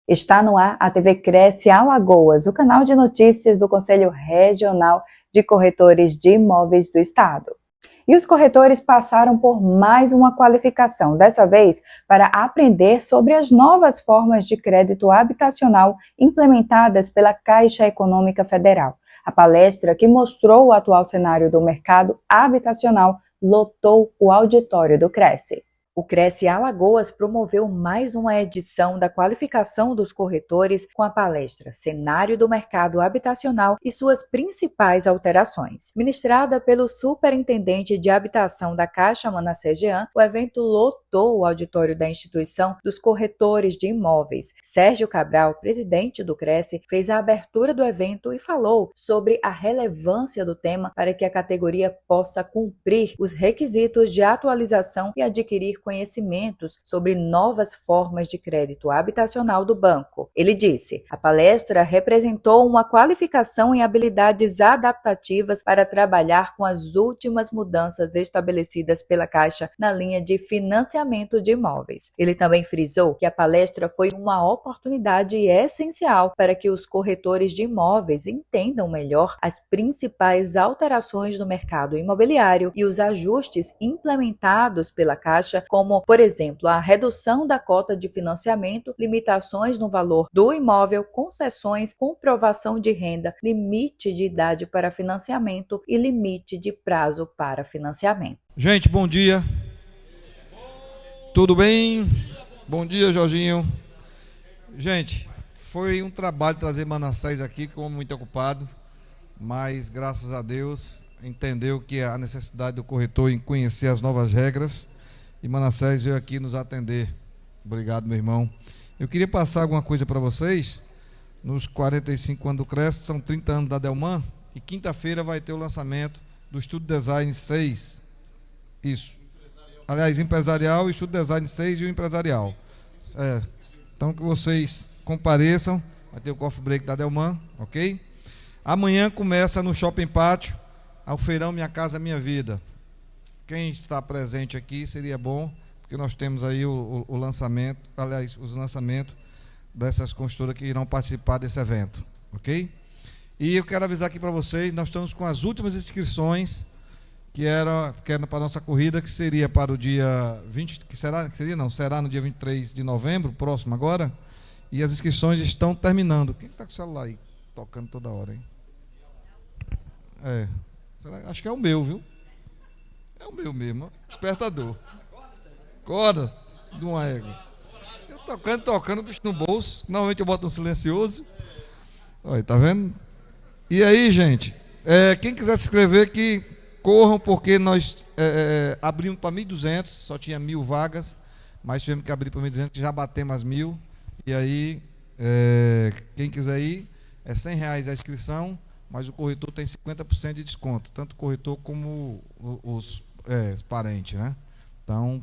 Está no ar a TV Cresce Alagoas, o canal de notícias do Conselho Regional de Corretores de Imóveis do Estado. E os corretores passaram por mais uma qualificação, dessa vez para aprender sobre as novas formas de crédito habitacional implementadas pela Caixa Econômica Federal. A palestra, que mostrou o atual cenário do mercado habitacional, lotou o auditório do Cresce. O Cresce Alagoas promoveu mais uma edição da qualificação dos corretores com a palestra Cenário do Mercado Habitacional e suas principais alterações. Ministrada pelo Superintendente de Habitação da Caixa, Manassés Jean, o evento lotou o auditório da instituição dos corretores de imóveis. Sérgio Cabral, presidente do Cresce, fez a abertura do evento e falou sobre a relevância do tema para que a categoria possa cumprir os requisitos de atualização e adquirir conhecimentos sobre novas formas de crédito habitacional do banco. Ele disse: a palestra representou uma qualificação em habilidades adaptativas para trabalhar com as últimas mudanças estabelecidas pela Caixa na linha de financiamento de imóveis. Ele também frisou que a palestra foi uma oportunidade essencial para que os corretores de imóveis entendam melhor as principais alterações no mercado imobiliário e os ajustes implementados pela Caixa, como, por exemplo, a redução da cota de financiamento, limitações no valor do imóvel, concessões, comprovação de renda, limite de idade para financiamento e limite de prazo para financiamento. Gente, bom dia. Tudo bem? Bom dia, Jorginho. Gente, foi um trabalho trazer Manassés aqui, como muito ocupado, mas graças a Deus entendeu que a necessidade do corretor em conhecer as novas regras, e Manassés veio aqui nos atender. Obrigado, meu irmão. Eu queria passar alguma coisa para vocês. Nos 45 anos do Cresce, são 30 anos da Delman, e quinta-feira vai ter o lançamento do Estudo Design 6. Isso. Aliás, empresarial, Estudo Design 6 e o empresarial. Então que vocês compareçam, vai ter o coffee break da Delman, ok? Amanhã começa no Shopping Pátio, ao feirão Minha Casa Minha Vida. Quem está presente aqui seria bom, porque nós temos aí o lançamento, aliás, os lançamentos dessas construtoras que irão participar desse evento, ok? E eu quero avisar aqui para vocês, nós estamos com as últimas inscrições, que era para a nossa corrida, que seria para o dia 20, será no dia 23 de novembro, próximo agora, e as inscrições estão terminando. Quem está com o celular aí, tocando toda hora, hein? Acho que é o meu, viu? É o meu mesmo, despertador. Corda de uma égua. Eu tocando, bicho no bolso. Normalmente eu boto no silencioso. Olha, tá vendo? E aí, gente, quem quiser se inscrever, que corram, porque nós abrimos para 1.200, só tinha 1.000 vagas, mas tivemos que abrir para 1.200, que já batemos as 1.000. E aí, quem quiser ir, é R$100 a inscrição, mas o corretor tem 50% de desconto, tanto o corretor como os parentes, né? Então,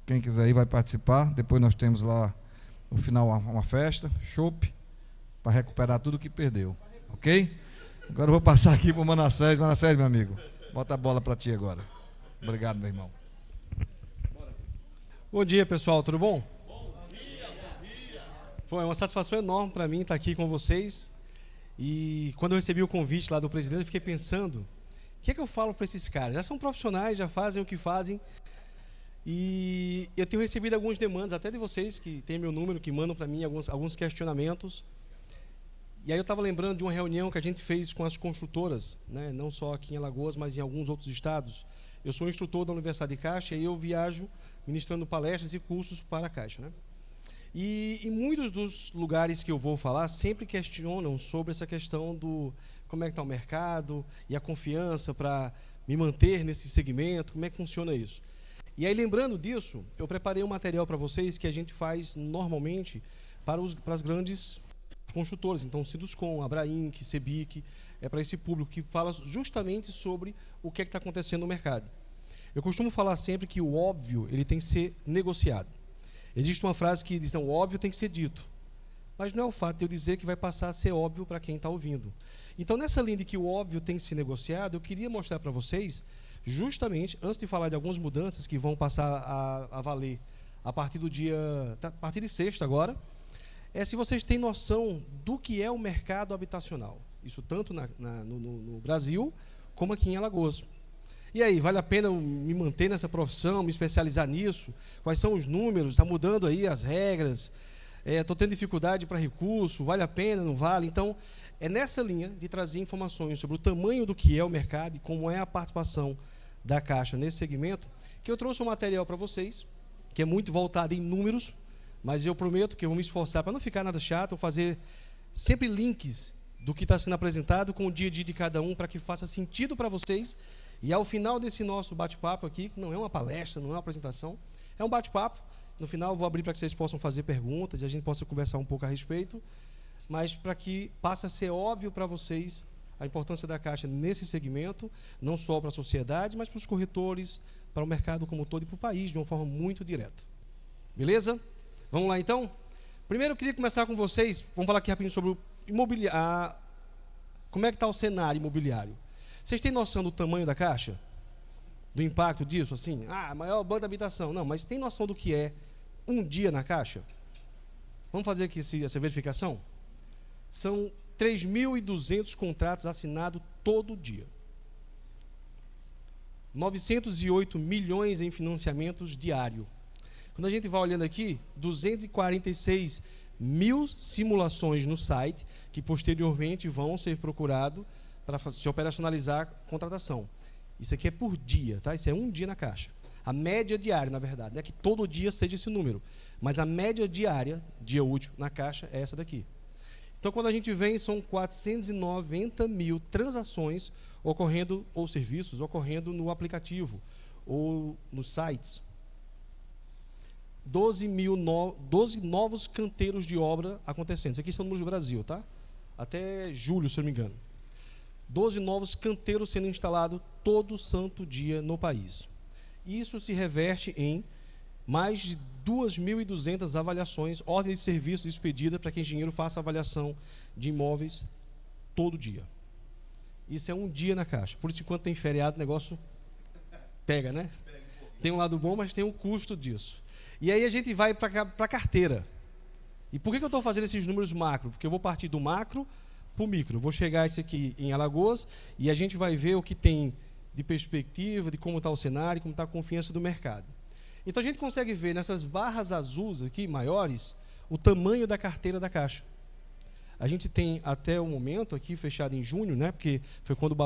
quem quiser ir vai participar. Depois nós temos lá no final uma festa, chopp, para recuperar tudo que perdeu, ok? Agora eu vou passar aqui para o Manassés. Manassés, meu amigo, bota a bola para ti agora. Obrigado, meu irmão. Bom dia, pessoal, tudo bom? Bom dia. Foi uma satisfação enorme para mim estar aqui com vocês. E quando eu recebi o convite lá do presidente, eu fiquei pensando: o que é que eu falo para esses caras? Já são profissionais, já fazem o que fazem. E eu tenho recebido algumas demandas, até de vocês, que têm meu número, que mandam para mim alguns questionamentos. E aí eu estava lembrando de uma reunião que a gente fez com as construtoras, né? Não só aqui em Alagoas, mas em alguns outros estados. Eu sou instrutor da Universidade de Caixa e eu viajo ministrando palestras e cursos para a Caixa, né? E em muitos dos lugares que eu vou falar, sempre questionam sobre essa questão do como é que está o mercado e a confiança para me manter nesse segmento, como é que funciona isso. E aí, lembrando disso, eu preparei um material para vocês que a gente faz normalmente para as grandes construtoras. Então, Siduscom, Abrainc, Sebic, é para esse público que fala justamente sobre o que é que está acontecendo no mercado. Eu costumo falar sempre que o óbvio ele tem que ser negociado. Existe uma frase que diz: não, o óbvio tem que ser dito. Mas não é o fato de eu dizer que vai passar a ser óbvio para quem está ouvindo. Então, nessa linha de que o óbvio tem que ser negociado, eu queria mostrar para vocês, justamente, antes de falar de algumas mudanças que vão passar a valer a partir do dia, a partir de sexta agora, é se vocês têm noção do que é o mercado habitacional. Isso tanto no Brasil, como aqui em Alagoas. E aí, vale a pena me manter nessa profissão, me especializar nisso? Quais são os números? Está mudando aí as regras? Estou tendo dificuldade para recurso? Vale a pena, não vale? Então, é nessa linha de trazer informações sobre o tamanho do que é o mercado e como é a participação da Caixa nesse segmento, que eu trouxe um material para vocês, que é muito voltado em números, mas eu prometo que eu vou me esforçar para não ficar nada chato, vou fazer sempre links do que está sendo apresentado com o dia a dia de cada um, para que faça sentido para vocês. E ao final desse nosso bate-papo aqui, que não é uma palestra, não é uma apresentação, é um bate-papo. No final eu vou abrir para que vocês possam fazer perguntas e a gente possa conversar um pouco a respeito, mas para que passe a ser óbvio para vocês a importância da Caixa nesse segmento, não só para a sociedade, mas para os corretores, para o mercado como um todo e para o país, de uma forma muito direta. Beleza? Vamos lá então? Primeiro eu queria começar com vocês, vamos falar aqui rapidinho sobre o imobiliário, como é que está o cenário imobiliário. Vocês têm noção do tamanho da Caixa? Do impacto disso? Assim, a maior banco de habitação. Não, mas tem noção do que é um dia na Caixa? Vamos fazer aqui essa verificação? São 3.200 contratos assinados todo dia. 908 milhões em financiamentos diário. Quando a gente vai olhando aqui, 246 mil simulações no site, que posteriormente vão ser procurados para se operacionalizar a contratação. Isso aqui é por dia, tá? Isso é um dia na Caixa. A média diária, na verdade, não é que todo dia seja esse número, mas a média diária, dia útil, na Caixa é essa daqui. Então, quando a gente vem, são 490 mil transações ocorrendo, ou serviços ocorrendo no aplicativo, ou nos sites. 12 novos canteiros de obra acontecendo. Isso aqui são números do Brasil, tá? Até julho, se eu não me engano. 12 novos canteiros sendo instalados todo santo dia no país. Isso se reverte em mais de 2.200 avaliações, ordens de serviços expedidas para que o engenheiro faça avaliação de imóveis todo dia. Isso é um dia na Caixa. Por isso que quando tem feriado, o negócio pega, né? Tem um lado bom, mas tem um custo disso. E aí a gente vai para a carteira. E por que eu estou fazendo esses números macro? Porque eu vou partir do macro para o micro. Eu vou chegar esse aqui em Alagoas e a gente vai ver o que tem de perspectiva, de como está o cenário, como está a confiança do mercado. Então a gente consegue ver nessas barras azuis aqui, maiores, o tamanho da carteira da Caixa. A gente tem até o momento aqui, fechado em junho, né, porque foi quando o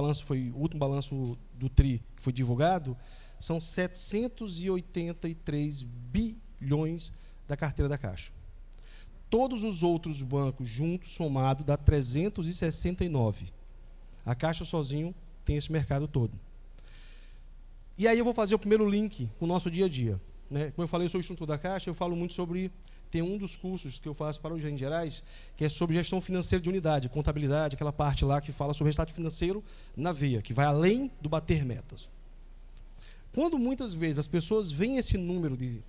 último balanço do TRI que foi divulgado, são 783 bilhões da carteira da Caixa. Todos os outros bancos juntos, somados, dá 369. A Caixa sozinho tem esse mercado todo. E aí eu vou fazer o primeiro link com o nosso dia a dia. Né? Como eu falei, eu sou instrutor da Caixa, eu falo muito sobre... Tem um dos cursos que eu faço para os gerentes gerais, que é sobre gestão financeira de unidade, contabilidade, aquela parte lá que fala sobre resultado financeiro na veia, que vai além do bater metas. Quando muitas vezes as pessoas veem esse número de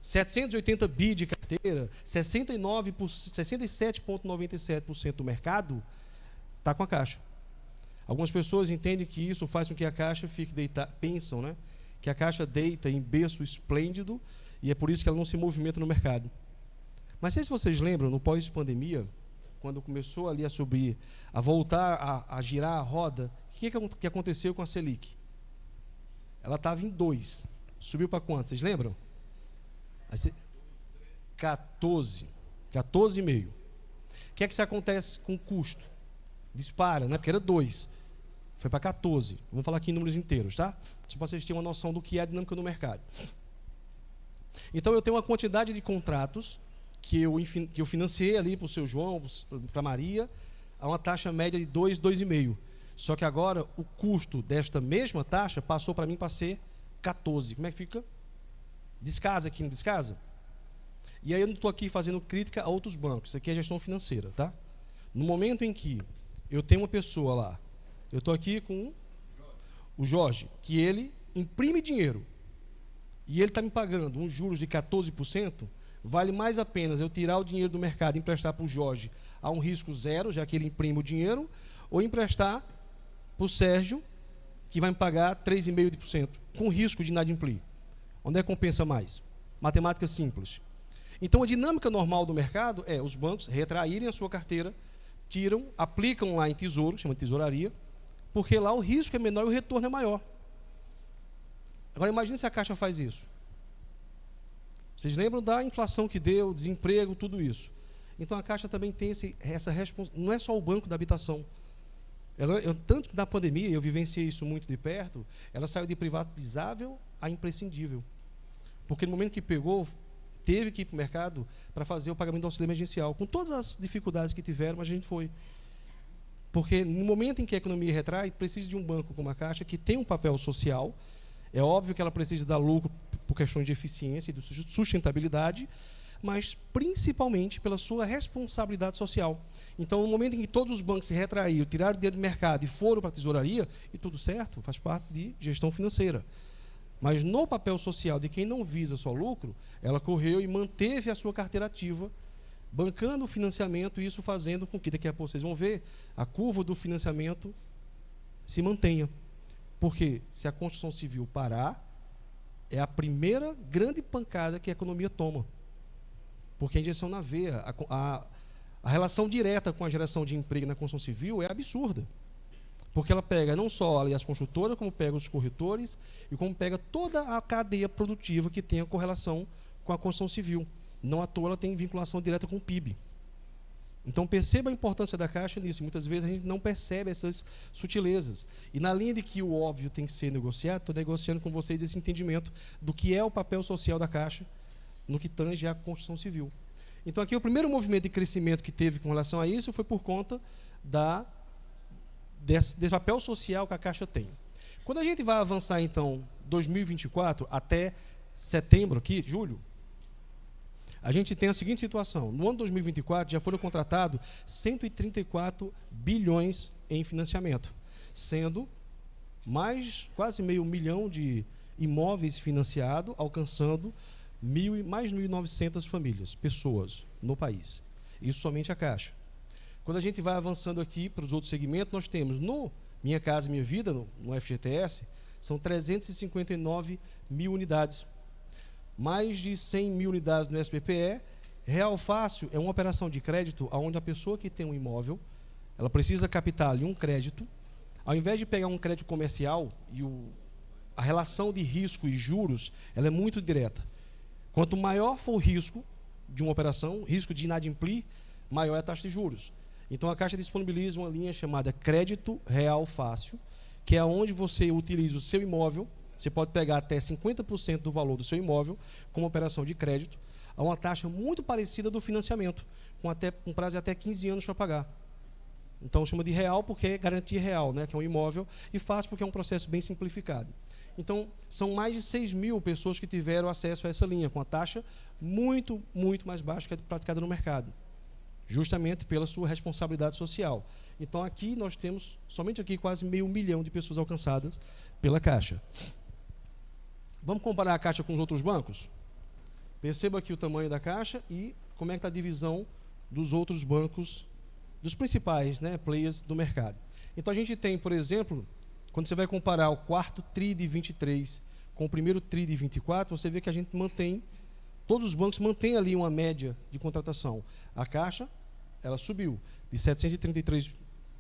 780 bi de carteira, 67,97% do mercado está com a Caixa. Algumas pessoas entendem que isso faz com que a Caixa fique deitada, pensam, né, que a Caixa deita em berço esplêndido e é por isso que ela não se movimenta no mercado. Mas não sei se vocês lembram, no pós-pandemia, quando começou ali a subir, a voltar a girar a roda, o que aconteceu com a Selic? Ela estava em 2. Subiu para quanto? Vocês lembram? 14. 14,5. O que é que isso acontece com o custo? Dispara, né? Porque era 2. Foi para 14. Vamos falar aqui em números inteiros, tá? Só para vocês terem uma noção do que é a dinâmica do mercado. Então, eu tenho uma quantidade de contratos que eu financiei ali para o seu João, para a Maria, a uma taxa média de 2, 2,5. Só que agora o custo desta mesma taxa passou para mim para ser 14. Como é que fica? Descasa aqui, não descasa? E aí eu não estou aqui fazendo crítica a outros bancos. Isso aqui é gestão financeira, tá? No momento em que eu tenho uma pessoa lá, eu estou aqui com o Jorge, que ele imprime dinheiro e ele está me pagando uns juros de 14%, vale mais a pena eu tirar o dinheiro do mercado e emprestar para o Jorge a um risco zero, já que ele imprime o dinheiro, ou emprestar para o Sérgio, que vai me pagar 3,5%, com risco de inadimplir. Onde é que compensa mais? Matemática simples. Então, a dinâmica normal do mercado é os bancos retraírem a sua carteira, tiram, aplicam lá em tesouro, chama de tesouraria, porque lá o risco é menor e o retorno é maior. Agora, imagine se a Caixa faz isso. Vocês lembram da inflação que deu, desemprego, tudo isso. Então, a Caixa também tem essa responsabilidade. Não é só o banco da habitação. Tanto que na pandemia, eu vivenciei isso muito de perto, ela saiu de privatizável a imprescindível. Porque no momento que pegou, teve que ir para o mercado para fazer o pagamento do auxílio emergencial. Com todas as dificuldades que tiveram, mas a gente foi. Porque no momento em que a economia retrai, precisa de um banco como a Caixa, que tem um papel social. É óbvio que ela precisa dar lucro por questões de eficiência e de sustentabilidade, mas principalmente pela sua responsabilidade social. Então, no momento em que todos os bancos se retraíram, tiraram dinheiro do mercado e foram para a tesouraria, e tudo certo, faz parte de gestão financeira. Mas no papel social de quem não visa só lucro, ela correu e manteve a sua carteira ativa, bancando o financiamento, e isso fazendo com que, daqui a pouco vocês vão ver, a curva do financiamento se mantenha. Porque se a construção civil parar, é a primeira grande pancada que a economia toma. Porque a injeção na veia, a relação direta com a geração de emprego na construção civil é absurda. Porque ela pega não só ali as construtoras, como pega os corretores e como pega toda a cadeia produtiva que tem a correlação com a construção civil. Não à toa ela tem vinculação direta com o PIB. Então perceba a importância da Caixa nisso. Muitas vezes a gente não percebe essas sutilezas. E na linha de que o óbvio tem que ser negociado, estou negociando com vocês esse entendimento do que é o papel social da Caixa no que tange à construção civil. Então aqui o primeiro movimento de crescimento que teve com relação a isso foi por conta desse papel social que a Caixa tem. Quando a gente vai avançar, então, 2024 até setembro, aqui, julho, a gente tem a seguinte situação. No ano 2024 já foram contratados 134 bilhões em financiamento, sendo quase meio milhão de imóveis financiados, alcançando mais de 1.900 famílias, pessoas no país. Isso somente a Caixa. Quando a gente vai avançando aqui para os outros segmentos, nós temos no Minha Casa Minha Vida, no FGTS, são 359 mil unidades. Mais de 100 mil unidades no SBPE. Real Fácil é uma operação de crédito onde a pessoa que tem um imóvel, ela precisa captar ali um crédito. Ao invés de pegar um crédito comercial, a relação de risco e juros, ela é muito direta. Quanto maior for o risco de uma operação, risco de inadimplir, maior é a taxa de juros. Então a Caixa disponibiliza uma linha chamada Crédito Real Fácil, que é onde você utiliza o seu imóvel. Você pode pegar até 50% do valor do seu imóvel como operação de crédito, a uma taxa muito parecida do financiamento, com prazo de até 15 anos para pagar. Então chama de real porque é garantia real, né, que é um imóvel, e fácil porque é um processo bem simplificado. Então são mais de 6 mil pessoas que tiveram acesso a essa linha, com a taxa muito, muito mais baixa que a praticada no mercado, justamente pela sua responsabilidade social. Então aqui nós temos, somente aqui, quase 500 mil de pessoas alcançadas pela Caixa. Vamos comparar a Caixa com os outros bancos? Perceba aqui o tamanho da Caixa e como é que está a divisão dos outros bancos, dos principais, né, players do mercado. Então a gente tem, por exemplo, quando você vai comparar o quarto TRI de 23 com o primeiro TRI de 24, você vê que a gente todos os bancos mantêm ali uma média de contratação. A Caixa, ela subiu de 733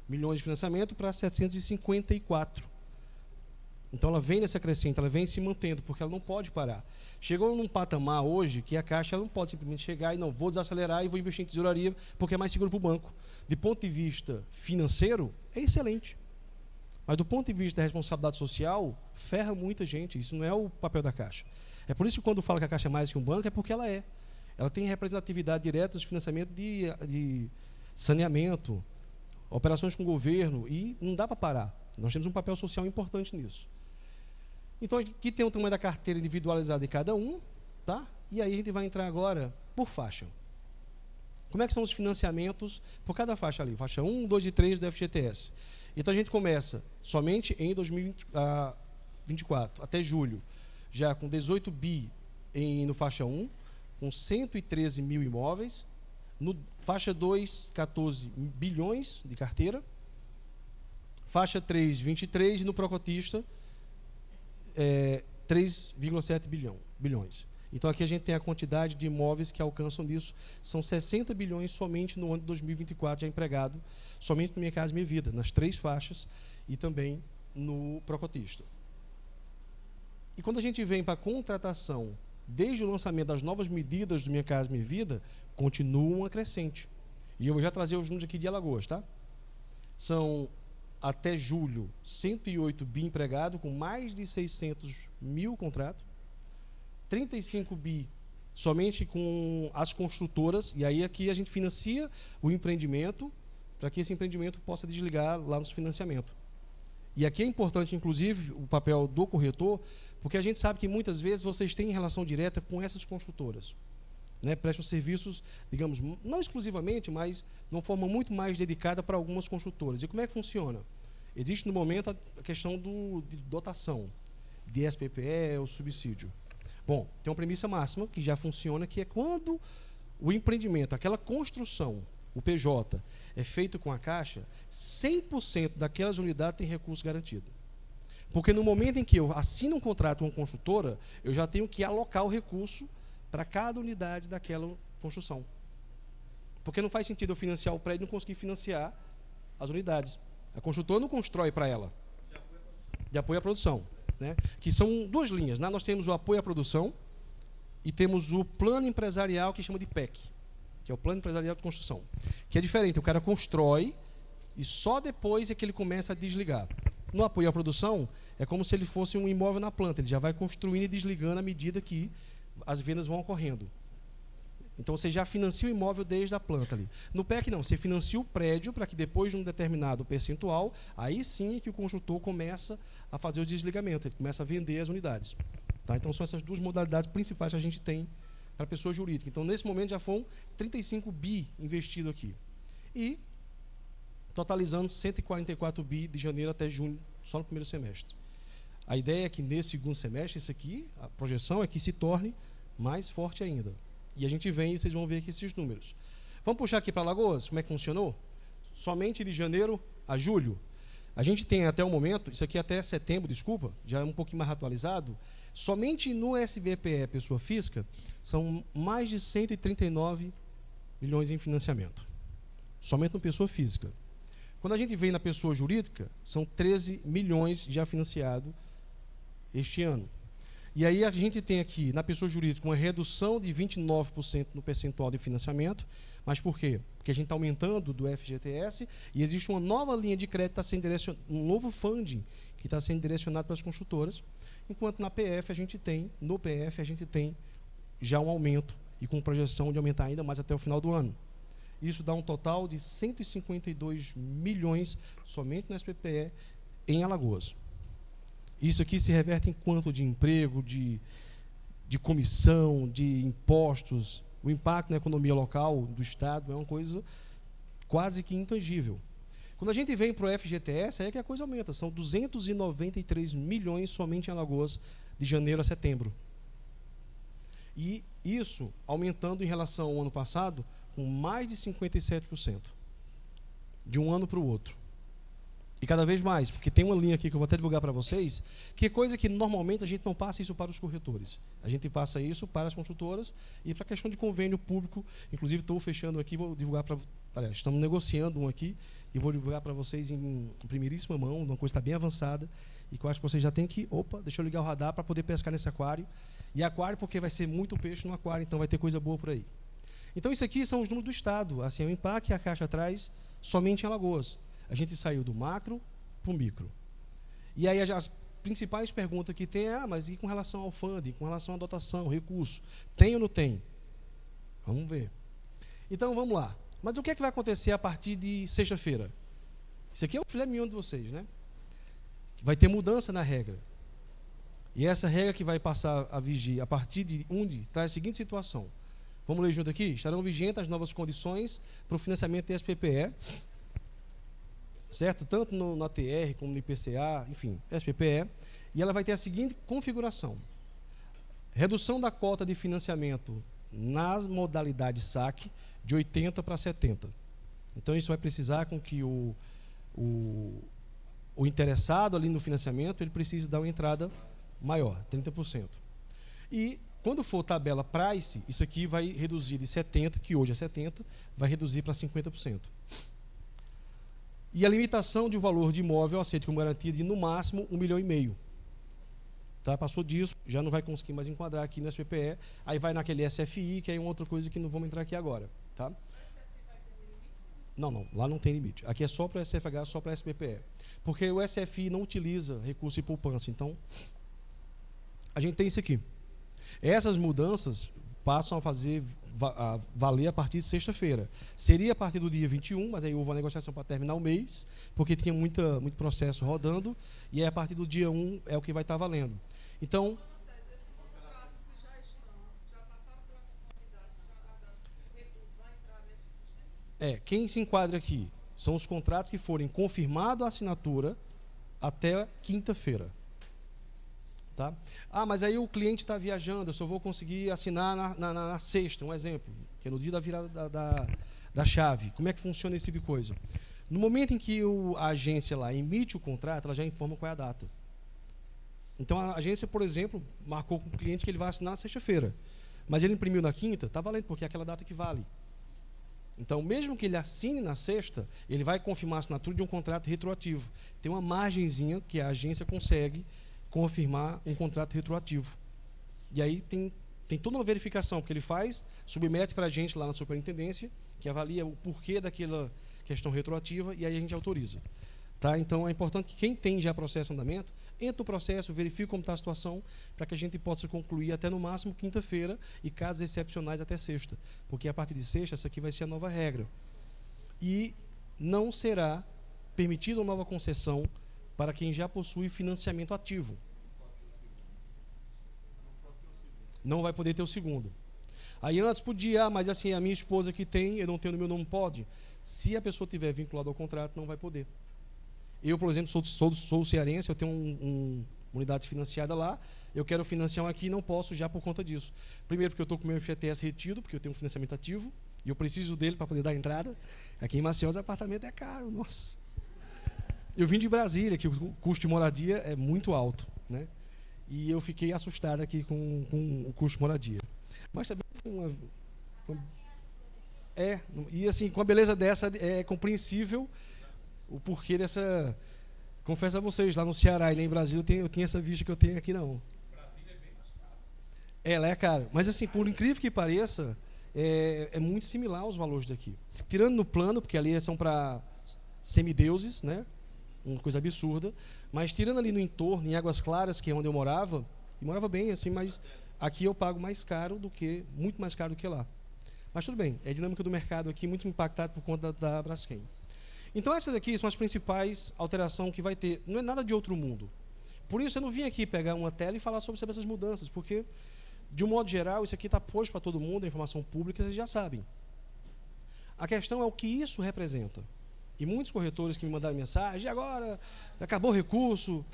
milhões de financiamento para 754. Então ela vem nessa crescente, ela vem se mantendo, porque ela não pode parar. Chegou num patamar hoje que a Caixa ela não pode simplesmente chegar e não, vou desacelerar e vou investir em tesouraria porque é mais seguro para o banco. De ponto de vista financeiro, é excelente. Mas do ponto de vista da responsabilidade social, ferra muita gente. Isso não é o papel da Caixa. É por isso que quando fala que a Caixa é mais que um banco, é porque ela é. Ela tem representatividade direta dos financiamentos de saneamento, operações com o governo, e não dá para parar. Nós temos um papel social importante nisso. Então, aqui tem o tamanho da carteira individualizada de cada um, tá? E aí a gente vai entrar agora por faixa. Como é que são os financiamentos por cada faixa ali? Faixa 1, 2 e 3 do FGTS. Então, a gente começa somente em 2024, até julho, já com 18 bi no faixa 1, com 113 mil imóveis. No faixa 2, 14 bilhões de carteira. Faixa 3, 23, e no Procotista, 3,7 bilhões. Então aqui a gente tem a quantidade de imóveis que alcançam disso, são 60 bilhões somente no ano de 2024 já empregado, somente no Minha Casa Minha Vida, nas 3 faixas e também no Procotista. E quando a gente vem para a contratação, desde o lançamento das novas medidas do Minha Casa Minha Vida, continua uma crescente. E eu vou já trazer os números aqui de Alagoas, tá? São, até julho, 108 bi empregado, com mais de 600 mil contratos, 35 bi somente com as construtoras, e aí aqui a gente financia o empreendimento, para que esse empreendimento possa desligar lá nos financiamentos. E aqui é importante, inclusive, o papel do corretor, porque a gente sabe que muitas vezes vocês têm relação direta com essas construtoras, né? Prestam serviços, digamos, não exclusivamente, mas de uma forma muito mais dedicada para algumas construtoras. E como é que funciona? Existe no momento a questão de dotação, de SPPE ou subsídio. Bom, tem uma premissa máxima que já funciona, que é quando o empreendimento, aquela construção, o PJ, é feito com a Caixa, 100% daquelas unidades tem recurso garantido. Porque no momento em que eu assino um contrato com uma construtora, eu já tenho que alocar o recurso para cada unidade daquela construção. Porque não faz sentido eu financiar o prédio e não conseguir financiar as unidades. A construtora não constrói para ela. De apoio à produção. Né? Que são 2 linhas. Nós temos o apoio à produção e temos o plano empresarial, que chama de PEC, que é o plano empresarial de construção, que é diferente. O cara constrói e só depois é que ele começa a desligar. No apoio à produção, é como se ele fosse um imóvel na planta. Ele já vai construindo e desligando à medida que as vendas vão ocorrendo. Então você já financia o imóvel desde a planta ali. No PEC não, você financia o prédio para que depois de um determinado percentual, aí sim é que o construtor começa a fazer o desligamento, ele começa a vender as unidades. Tá? Então são essas 2 modalidades principais que a gente tem para a pessoa jurídica. Então nesse momento já foram 35 bi investido aqui. E totalizando 144 bi de janeiro até junho, só no primeiro semestre. A ideia é que nesse segundo semestre, isso aqui, a projeção é que se torne mais forte ainda. E a gente vem e vocês vão ver aqui esses números. Vamos puxar aqui para Alagoas, como é que funcionou? Somente de janeiro a julho. A gente tem até o momento, isso aqui até setembro, desculpa, já é um pouquinho mais atualizado, somente no SBPE, pessoa física, são mais de 139 milhões em financiamento. Somente no pessoa física. Quando a gente vem na pessoa jurídica, são 13 milhões já financiado este ano. E aí a gente tem aqui, na pessoa jurídica, uma redução de 29% no percentual de financiamento. Mas por quê? Porque a gente está aumentando do FGTS e existe uma nova linha de crédito, tá sendo um novo funding que está sendo direcionado para as construtoras, enquanto na PF no PF a gente tem já um aumento e com projeção de aumentar ainda mais até o final do ano. Isso dá um total de 152 milhões somente no SPPE em Alagoas. Isso aqui se reverte em quanto de emprego, de comissão, de impostos. O impacto na economia local do Estado é uma coisa quase que intangível. Quando a gente vem para o FGTS, aí é que a coisa aumenta. São 293 milhões somente em Alagoas, de janeiro a setembro. E isso aumentando em relação ao ano passado, com mais de 57%. De um ano para o outro. E cada vez mais, porque tem uma linha aqui que eu vou até divulgar para vocês, que é coisa que normalmente a gente não passa isso para os corretores. A gente passa isso para as construtoras e para a questão de convênio público. Inclusive, estou fechando aqui, vou divulgar para... Aliás, estamos negociando um aqui e vou divulgar para vocês em primeiríssima mão, uma coisa que está bem avançada e que eu acho que vocês já têm que... Opa, deixa eu ligar o radar para poder pescar nesse aquário. E aquário porque vai ser muito peixe no aquário, então vai ter coisa boa por aí. Então, isso aqui são os números do Estado. Assim, o impacto que a Caixa traz somente em Alagoas. A gente saiu do macro para o micro. E aí as principais perguntas que tem é, mas e com relação ao funding, com relação à dotação, recurso? Tem ou não tem? Vamos ver. Então, vamos lá. Mas o que é que vai acontecer a partir de sexta-feira? Isso aqui é o filé mignon de vocês, né? Vai ter mudança na regra. E essa regra que vai passar a vigir a partir de onde traz a seguinte situação. Vamos ler junto aqui? Estarão vigentes as novas condições para o financiamento do SPPE, certo? Tanto na TR como no IPCA, enfim, SPPE, e ela vai ter a seguinte configuração. Redução da cota de financiamento nas modalidades SAC de 80 para 70. Então isso vai precisar com que o interessado ali no financiamento, ele precise dar uma entrada maior, 30%. E quando for tabela price, isso aqui vai reduzir de 70%, que hoje é 70%, vai reduzir para 50%. E a limitação de um valor de imóvel aceito como garantia de, no máximo, 1,5 milhão. Tá? Passou disso, já não vai conseguir mais enquadrar aqui no SPPE, aí vai naquele SFI, que é uma outra coisa que não vamos entrar aqui agora. Tá? Não, lá não tem limite. Aqui é só para SFH, só para SPPE. Porque o SFI não utiliza recurso e poupança. Então, a gente tem isso aqui. Essas mudanças passam a valer a partir de sexta-feira. Seria a partir do dia 21, mas aí houve uma negociação para terminar o mês, porque tinha muito processo rodando, e aí a partir do dia 1 é o que vai estar valendo. Então, quem se enquadra aqui são os contratos que forem confirmado a assinatura até quinta-feira. Tá? Mas aí o cliente está viajando, eu só vou conseguir assinar na sexta, um exemplo, que é no dia da virada da chave. Como é que funciona esse tipo de coisa? No momento em que a agência lá emite o contrato, ela já informa qual é a data. Então a agência, por exemplo, marcou com o cliente que ele vai assinar na sexta-feira, mas ele imprimiu na quinta, está valendo, porque é aquela data que vale. Então, mesmo que ele assine na sexta, ele vai confirmar a assinatura de um contrato retroativo. Tem uma margenzinha que a agência consegue confirmar um contrato retroativo. E aí tem toda uma verificação, porque ele faz, submete para a gente lá na superintendência, que avalia o porquê daquela questão retroativa, e aí a gente autoriza. Tá? Então é importante que quem tem já processo em andamento, entre no processo, verifique como está a situação, para que a gente possa concluir até no máximo quinta-feira, e casos excepcionais até sexta. Porque a partir de sexta, essa aqui vai ser a nova regra. E não será permitida uma nova concessão para quem já possui financiamento ativo. Não vai poder ter o segundo. Aí antes podia, mas assim, a minha esposa que tem, eu não tenho no meu nome, pode. Se a pessoa tiver vinculado ao contrato, não vai poder. Eu, por exemplo, sou cearense, eu tenho uma unidade financiada lá, eu quero financiar um aqui e não posso já por conta disso. Primeiro porque eu estou com o meu FGTS retido, porque eu tenho um financiamento ativo, e eu preciso dele para poder dar entrada. Aqui em Maceió, o apartamento é caro, nossa. Eu vim de Brasília, que o custo de moradia é muito alto, né? E eu fiquei assustado aqui com o custo de moradia. Mas também e assim, com a beleza dessa, é compreensível o porquê dessa. Confesso a vocês, lá no Ceará e nem em Brasil eu tinha essa vista que eu tenho aqui, não. Brasília é bem mais caro. Lá é caro. Mas assim, por incrível que pareça, é muito similar aos valores daqui. Tirando no plano, porque ali são para semideuses, né? Uma coisa absurda, mas tirando ali no entorno, em Águas Claras, que é onde eu morava, e morava bem assim, mas aqui eu pago mais caro muito mais caro do que lá. Mas tudo bem, é a dinâmica do mercado aqui, muito impactado por conta da Braskem. Então essas aqui são as principais alterações que vai ter, não é nada de outro mundo. Por isso eu não vim aqui pegar uma tela e falar sobre essas mudanças, porque, de um modo geral, isso aqui está posto para todo mundo, a informação pública, vocês já sabem. A questão é o que isso representa. E muitos corretores que me mandaram mensagem, agora, acabou o recurso.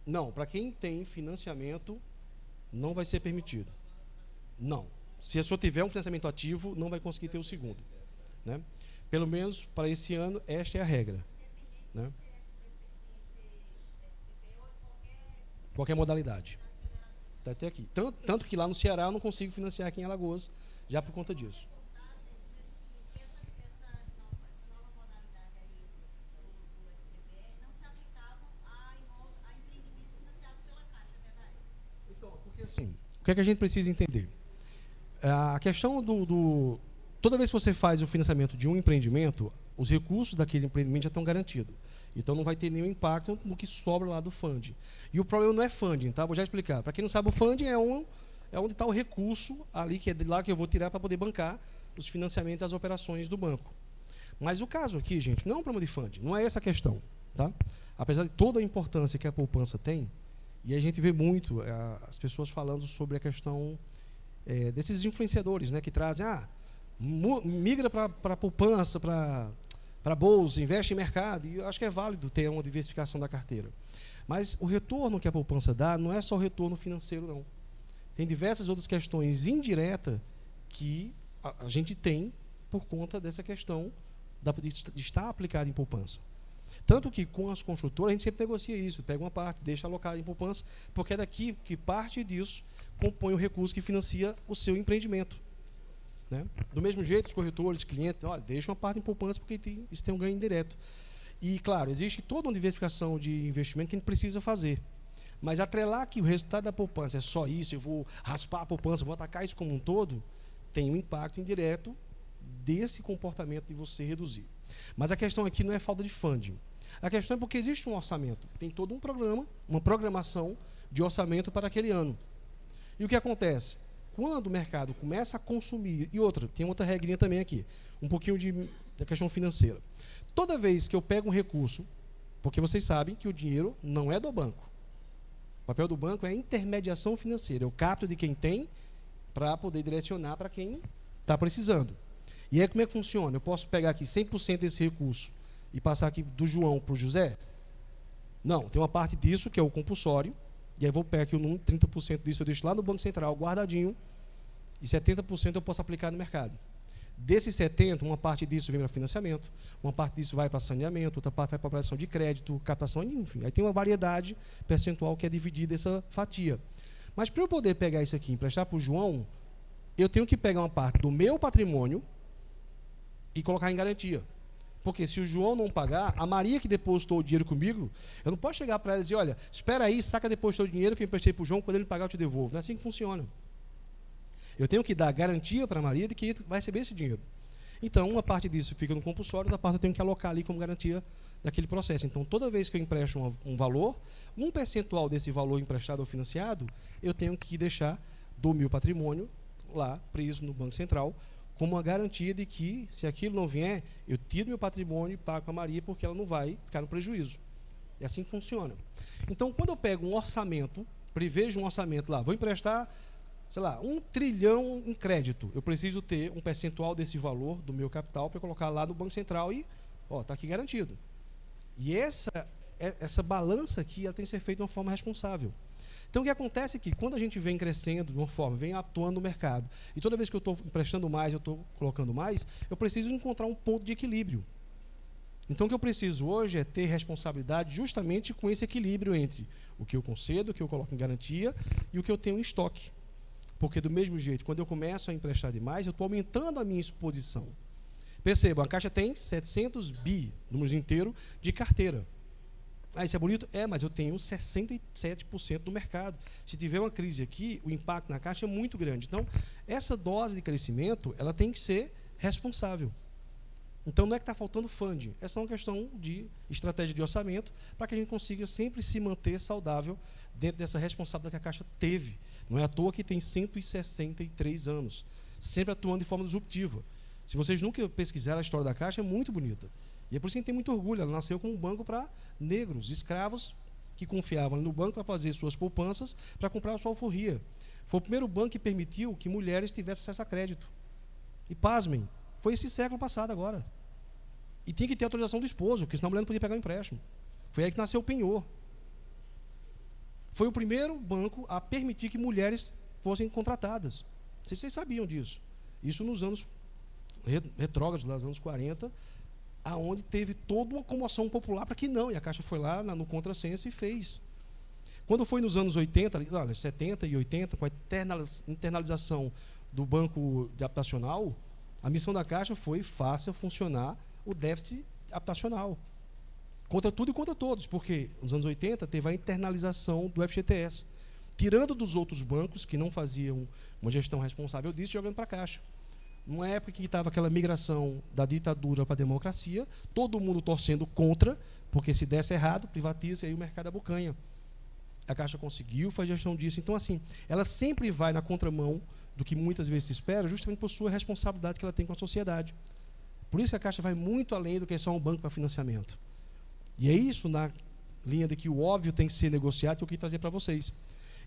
Não, para quem tem financiamento, não vai ser permitido. Não. Se a pessoa tiver um financiamento ativo, não vai conseguir ter o segundo. Né? Pelo menos para esse ano, esta é a regra. Né? Qualquer modalidade. Está até aqui. Tanto que lá no Ceará eu não consigo financiar aqui em Alagoas, já por conta disso. Então, porque assim, o que é que a gente precisa entender? A questão toda vez que você faz o financiamento de um empreendimento, os recursos daquele empreendimento já estão garantidos. Então não vai ter nenhum impacto no que sobra lá do funding. E o problema não é funding, tá? Vou já explicar. Para quem não sabe, o funding é onde está o recurso ali, que é de lá que eu vou tirar para poder bancar os financiamentos das operações do banco. Mas o caso aqui, gente, não é um problema de funding, não é essa a questão. Tá? Apesar de toda a importância que a poupança tem, e a gente vê muito as pessoas falando sobre a questão desses influenciadores, né, que trazem, migra para a poupança, para a bolsa, investe em mercado, e eu acho que é válido ter uma diversificação da carteira. Mas o retorno que a poupança dá não é só o retorno financeiro, não. Tem diversas outras questões indiretas que a gente tem por conta dessa questão de estar aplicada em poupança. Tanto que com as construtoras a gente sempre negocia isso, pega uma parte, deixa alocada em poupança, porque é daqui que parte disso compõe o recurso que financia o seu empreendimento. Né? Do mesmo jeito, os corretores, clientes, olha, deixa uma parte em poupança porque isso tem um ganho indireto. E, claro, existe toda uma diversificação de investimento que a gente precisa fazer. Mas atrelar que o resultado da poupança é só isso, eu vou raspar a poupança, vou atacar isso como um todo, tem um impacto indireto desse comportamento de você reduzir. Mas a questão aqui não é falta de funding. A questão é porque existe um orçamento, tem todo um programa, uma programação de orçamento para aquele ano. E o que acontece? Quando o mercado começa a consumir, tem outra regrinha também aqui, um pouquinho da questão financeira. Toda vez que eu pego um recurso, porque vocês sabem que o dinheiro não é do banco. O papel do banco é a intermediação financeira. Eu capto de quem tem para poder direcionar para quem está precisando. E aí como é que funciona? Eu posso pegar aqui 100% desse recurso e passar aqui do João para o José? Não, tem uma parte disso que é o compulsório, e aí vou pegar aqui 30% disso eu deixo lá no Banco Central guardadinho, e 70% eu posso aplicar no mercado. Desses 70%, uma parte disso vem para financiamento, uma parte disso vai para saneamento, outra parte vai para operação de crédito, captação, enfim. Aí tem uma variedade percentual que é dividida essa fatia. Mas para eu poder pegar isso aqui e emprestar para o João, eu tenho que pegar uma parte do meu patrimônio e colocar em garantia. Porque se o João não pagar, a Maria que depositou o dinheiro comigo, eu não posso chegar para ela e dizer, olha, espera aí, saca depois o dinheiro que eu emprestei para o João, quando ele pagar eu te devolvo. Não é assim que funciona. Eu tenho que dar garantia para a Maria de que vai receber esse dinheiro. Então, uma parte disso fica no compulsório, outra parte eu tenho que alocar ali como garantia daquele processo. Então, toda vez que eu empresto um valor, um percentual desse valor emprestado ou financiado, eu tenho que deixar do meu patrimônio lá, preso no Banco Central, como uma garantia de que, se aquilo não vier, eu tiro meu patrimônio e pago a Maria, porque ela não vai ficar no prejuízo. É assim que funciona. Então, quando eu pego um orçamento, prevejo um orçamento lá, vou emprestar, sei lá, 1 trilhão em crédito. Eu preciso ter um percentual desse valor do meu capital para colocar lá no Banco Central e, está aqui garantido. E essa balança aqui, ela tem que ser feita de uma forma responsável. Então, o que acontece é que, quando a gente vem crescendo de uma forma, vem atuando no mercado, e toda vez que eu estou emprestando mais, eu estou colocando mais, eu preciso encontrar um ponto de equilíbrio. Então, o que eu preciso hoje é ter responsabilidade justamente com esse equilíbrio entre o que eu concedo, o que eu coloco em garantia e o que eu tenho em estoque. Porque, do mesmo jeito, quando eu começo a emprestar demais, eu estou aumentando a minha exposição. Percebam, a Caixa tem 700 bi, números inteiros, de carteira. Ah, isso é bonito? É, mas eu tenho 67% do mercado. Se tiver uma crise aqui, o impacto na Caixa é muito grande. Então, essa dose de crescimento, ela tem que ser responsável. Então, não é que está faltando funding, é só uma questão de estratégia de orçamento para que a gente consiga sempre se manter saudável dentro dessa responsabilidade que a Caixa teve. Não é à toa que tem 163 anos, sempre atuando de forma disruptiva. Se vocês nunca pesquisaram a história da Caixa, é muito bonita. E é por isso que a gente tem muito orgulho. Ela nasceu como um banco para negros, escravos, que confiavam no banco para fazer suas poupanças, para comprar a sua alforria. Foi o primeiro banco que permitiu que mulheres tivessem acesso a crédito. E, pasmem, foi esse século passado agora. E tinha que ter autorização do esposo, porque senão a mulher não podia pegar um empréstimo. Foi aí que nasceu o penhor. Foi o primeiro banco a permitir que mulheres fossem contratadas. Não sei se vocês sabiam disso. Isso nos anos retrógrados, nos anos 40, aonde teve toda uma comoção popular para que não, e a Caixa foi lá no contrassenso e fez. Quando foi nos anos 80, 70 e 80, com a internalização do banco habitacional, a missão da Caixa foi faça funcionar o déficit habitacional. Contra tudo e contra todos, porque nos anos 80 teve a internalização do FGTS, tirando dos outros bancos que não faziam uma gestão responsável disso, jogando para a Caixa. Numa época que estava aquela migração da ditadura para a democracia, todo mundo torcendo contra, porque se desse errado, privatiza e aí o mercado abocanha. A Caixa conseguiu fazer gestão disso. Então, assim, ela sempre vai na contramão do que muitas vezes se espera, justamente por sua responsabilidade que ela tem com a sociedade. Por isso que a Caixa vai muito além do que só um banco para financiamento. E é isso na linha de que o óbvio tem que ser negociado que eu queria trazer para vocês.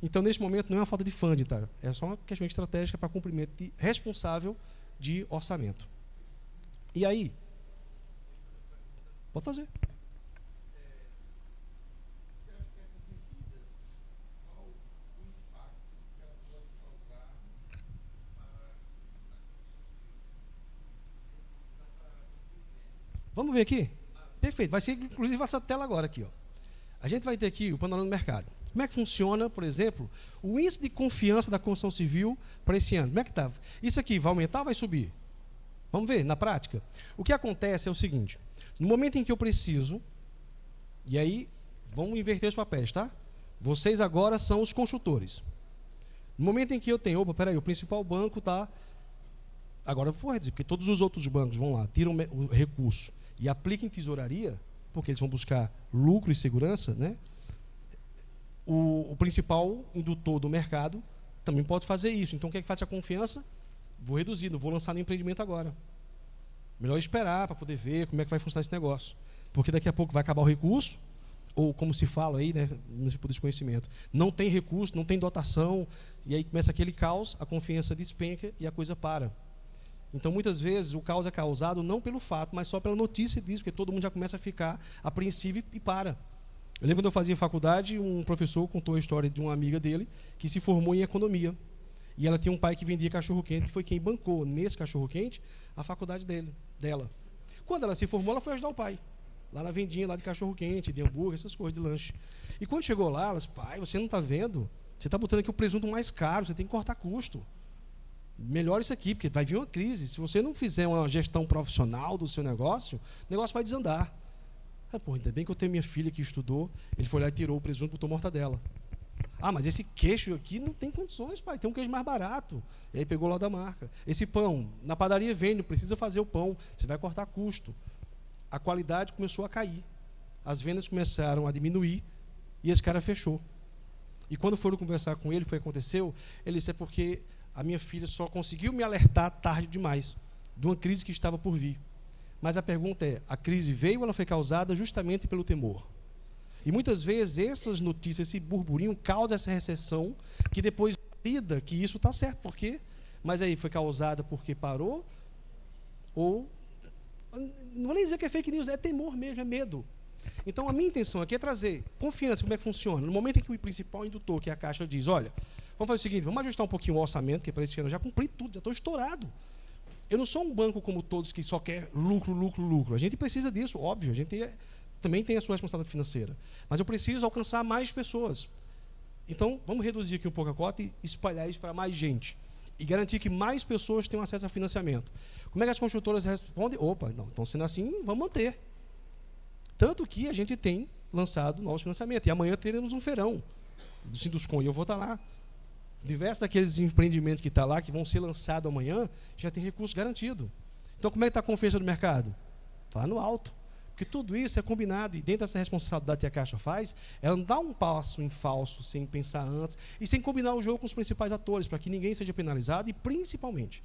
Então, neste momento, não é uma falta de funding, tá? É só uma questão estratégica para cumprimento responsável de orçamento. E aí? Pode fazer. Vamos ver aqui? Perfeito. Vai ser, inclusive, essa tela agora aqui. Ó. A gente vai ter aqui o panorama do mercado. Como é que funciona, por exemplo, o índice de confiança da construção civil para esse ano? Como é que está? Isso aqui vai aumentar ou vai subir? Vamos ver, na prática. O que acontece é o seguinte. No momento em que eu preciso, e aí, vamos inverter os papéis, tá? Vocês agora são os consultores. No momento em que eu tenho, opa, peraí, o principal banco está... Agora eu vou dizer, porque todos os outros bancos vão lá, tiram o recurso e aplicam em tesouraria, porque eles vão buscar lucro e segurança, né? O principal indutor do mercado também pode fazer isso. Então, o que é que faz a confiança? Vou reduzir, não vou lançar no empreendimento agora. Melhor esperar para poder ver como é que vai funcionar esse negócio. Porque daqui a pouco vai acabar o recurso, ou como se fala aí, né, no tipo de desconhecimento, não tem recurso, não tem dotação, e aí começa aquele caos, a confiança despenca e a coisa para. Então, muitas vezes, o caos é causado não pelo fato, mas só pela notícia disso, porque todo mundo já começa a ficar apreensivo e para. Eu lembro quando eu fazia faculdade, um professor contou a história de uma amiga dele que se formou em economia. E ela tinha um pai que vendia cachorro-quente, que foi quem bancou nesse cachorro-quente a faculdade dela. Quando ela se formou, ela foi ajudar o pai. Lá na vendinha lá de cachorro-quente, de hambúrguer, essas coisas, de lanche. E quando chegou lá, ela disse, pai, você não está vendo? Você está botando aqui o presunto mais caro, você tem que cortar custo. Melhor isso aqui, porque vai vir uma crise. Se você não fizer uma gestão profissional do seu negócio, o negócio vai desandar. Ainda bem que eu tenho minha filha que estudou, ele foi lá e tirou o presunto e botou mortadela. Mas esse queijo aqui não tem condições, pai, tem um queijo mais barato. E aí pegou lá da marca. Esse pão, na padaria vende, não precisa fazer o pão, você vai cortar custo. A qualidade começou a cair. As vendas começaram a diminuir e esse cara fechou. E quando foram conversar com ele, foi o que aconteceu, ele disse, é porque a minha filha só conseguiu me alertar tarde demais de uma crise que estava por vir. Mas a pergunta é, a crise veio ou ela foi causada justamente pelo temor? E muitas vezes essas notícias, esse burburinho causa essa recessão que depois vida que isso está certo. Por quê? Mas aí foi causada porque parou? Ou, não vou nem dizer que é fake news, é temor mesmo, é medo. Então a minha intenção aqui é trazer confiança, como é que funciona. No momento em que o principal indutor, que é a Caixa, diz, olha, vamos fazer o seguinte, vamos ajustar um pouquinho o orçamento, que para esse ano eu já cumpri tudo, já estou estourado. Eu não sou um banco como todos que só quer lucro, lucro, lucro. A gente precisa disso, óbvio. A gente também tem a sua responsabilidade financeira. Mas eu preciso alcançar mais pessoas. Então, vamos reduzir aqui um pouco a cota e espalhar isso para mais gente. E garantir que mais pessoas tenham acesso a financiamento. Como é que as construtoras respondem? Opa, não, então sendo assim, vamos manter. Tanto que a gente tem lançado novos financiamentos. E amanhã teremos um feirão do Sinduscon. E eu vou estar lá. Diversos daqueles empreendimentos que estão lá, que vão ser lançados amanhã, já tem recurso garantido. Então, como é que está a confiança do mercado? Está lá no alto. Porque tudo isso é combinado, e dentro dessa responsabilidade que a Caixa faz, ela não dá um passo em falso, sem pensar antes, e sem combinar o jogo com os principais atores, para que ninguém seja penalizado, e principalmente,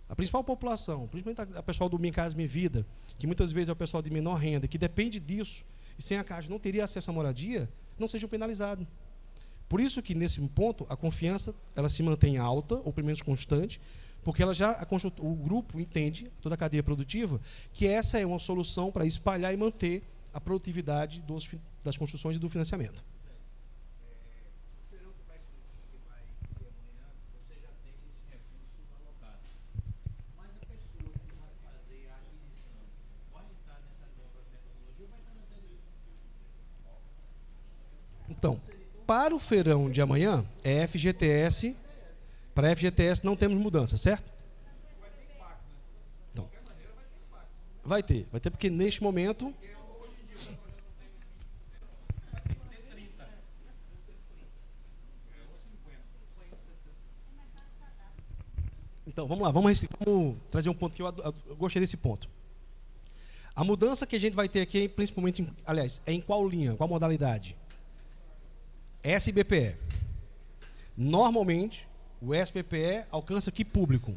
a principal população, principalmente a pessoal do Minha Casa Minha Vida, que muitas vezes é o pessoal de menor renda, que depende disso, e sem a Caixa não teria acesso à moradia, não sejam penalizados. Por isso que, nesse ponto, a confiança ela se mantém alta, ou pelo menos constante, porque ela já, o grupo entende, toda a cadeia produtiva, que essa é uma solução para espalhar e manter a produtividade das construções e do financiamento. Então, para o feirão de amanhã, é FGTS. Para FGTS não temos mudança, certo? Então, vai ter porque neste momento... Então, vamos lá, vamos trazer um ponto que eu gostei desse ponto. A mudança que a gente vai ter aqui, principalmente, é em qual linha, qual modalidade? SBPE. Normalmente, o SBPE alcança que público?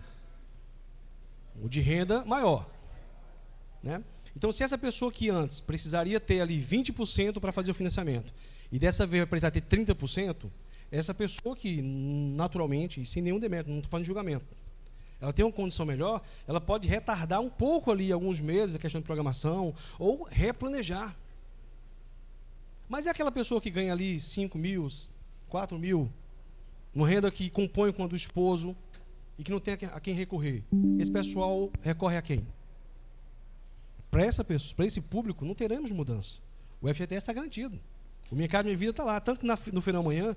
O de renda maior. Né? Então, se essa pessoa que antes precisaria ter ali 20% para fazer o financiamento, e dessa vez vai precisar ter 30%, essa pessoa que, naturalmente, e sem nenhum demérito, não estou falando de julgamento, ela tem uma condição melhor, ela pode retardar um pouco ali, alguns meses, a questão de programação, ou replanejar. Mas é aquela pessoa que ganha ali 5 mil, 4 mil, uma renda que compõe com a do esposo e que não tem a quem recorrer. Esse pessoal recorre a quem? para esse público não teremos mudança. O FGTS está garantido. O Minha Casa Minha Vida está lá. Tanto que no Feirão Amanhã,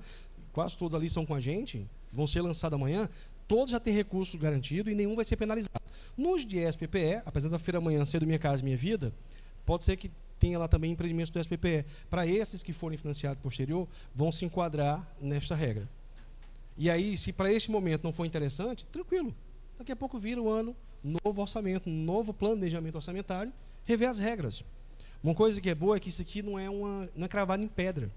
quase todos ali são com a gente, vão ser lançados amanhã, todos já têm recurso garantido e nenhum vai ser penalizado. Nos de SPPE, apesar da Feira Amanhã ser do Minha Casa Minha Vida, pode ser que tenha lá também empreendimentos do SPPE. Para esses que forem financiados posterior, vão se enquadrar nesta regra. E aí, se para este momento não for interessante, tranquilo. Daqui a pouco vira o ano, novo orçamento, novo planejamento orçamentário, rever as regras. Uma coisa que é boa é que isso aqui não é cravado em pedra.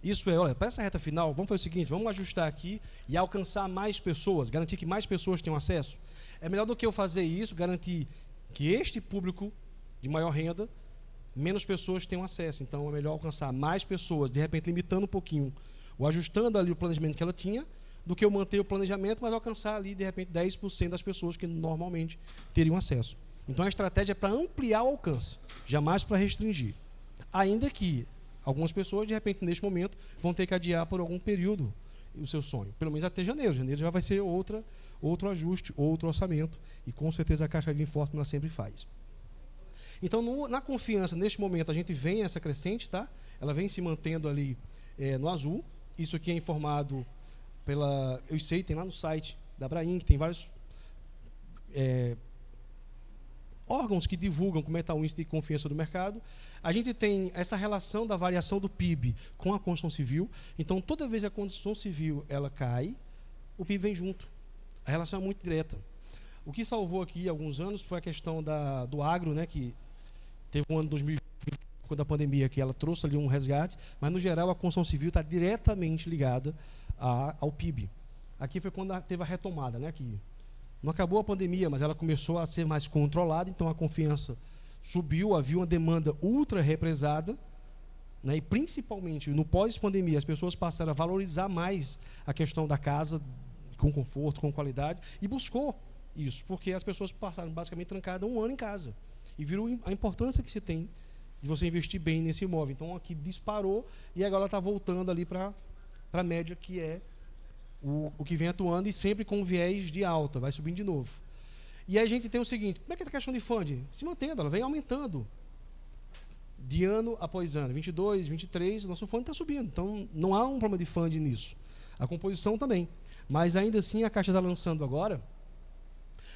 Isso é, olha, para essa reta final, vamos fazer o seguinte, vamos ajustar aqui e alcançar mais pessoas, garantir que mais pessoas tenham acesso. É melhor do que eu fazer isso, garantir que este público de maior renda, menos pessoas tenham acesso. Então, é melhor alcançar mais pessoas, de repente limitando um pouquinho, ou ajustando ali o planejamento que ela tinha, do que eu manter o planejamento, mas alcançar ali, de repente, 10% das pessoas que normalmente teriam acesso. Então, a estratégia é para ampliar o alcance, jamais para restringir. Ainda que algumas pessoas, de repente, neste momento, vão ter que adiar por algum período o seu sonho. Pelo menos até janeiro. Janeiro já vai ser outro ajuste, outro orçamento. E, com certeza, a Caixa vai vir forte, como ela sempre faz. Então, na confiança, neste momento, a gente vem essa crescente, tá? Ela vem se mantendo ali no azul. Isso aqui é informado pela... Eu sei, tem lá no site da Abraim, que tem vários órgãos que divulgam como é que está o índice de confiança do mercado. A gente tem essa relação da variação do PIB com a construção civil. Então, toda vez que a construção civil ela cai, o PIB vem junto. A relação é muito direta. O que salvou aqui há alguns anos foi a questão do agro, né, que teve um ano de 2020, quando a pandemia, que ela trouxe ali um resgate, mas, no geral, a construção civil está diretamente ligada ao PIB. Aqui foi quando teve a retomada, né, que não acabou a pandemia, mas ela começou a ser mais controlada, então a confiança subiu, havia uma demanda ultra represada, né, e principalmente no pós-pandemia as pessoas passaram a valorizar mais a questão da casa com conforto, com qualidade, e buscou isso, porque as pessoas passaram basicamente trancadas um ano em casa, e viram a importância que se tem de você investir bem nesse imóvel. Então aqui disparou, e agora ela está voltando ali para a média, que é o que vem atuando, e sempre com viés de alta, vai subindo de novo. E aí a gente tem o seguinte, como é que é a questão de funding? Se mantendo, ela vem aumentando de ano após ano. 22, 23, o nosso funding está subindo. Então, não há um problema de funding nisso. A composição também. Mas, ainda assim, a Caixa está lançando agora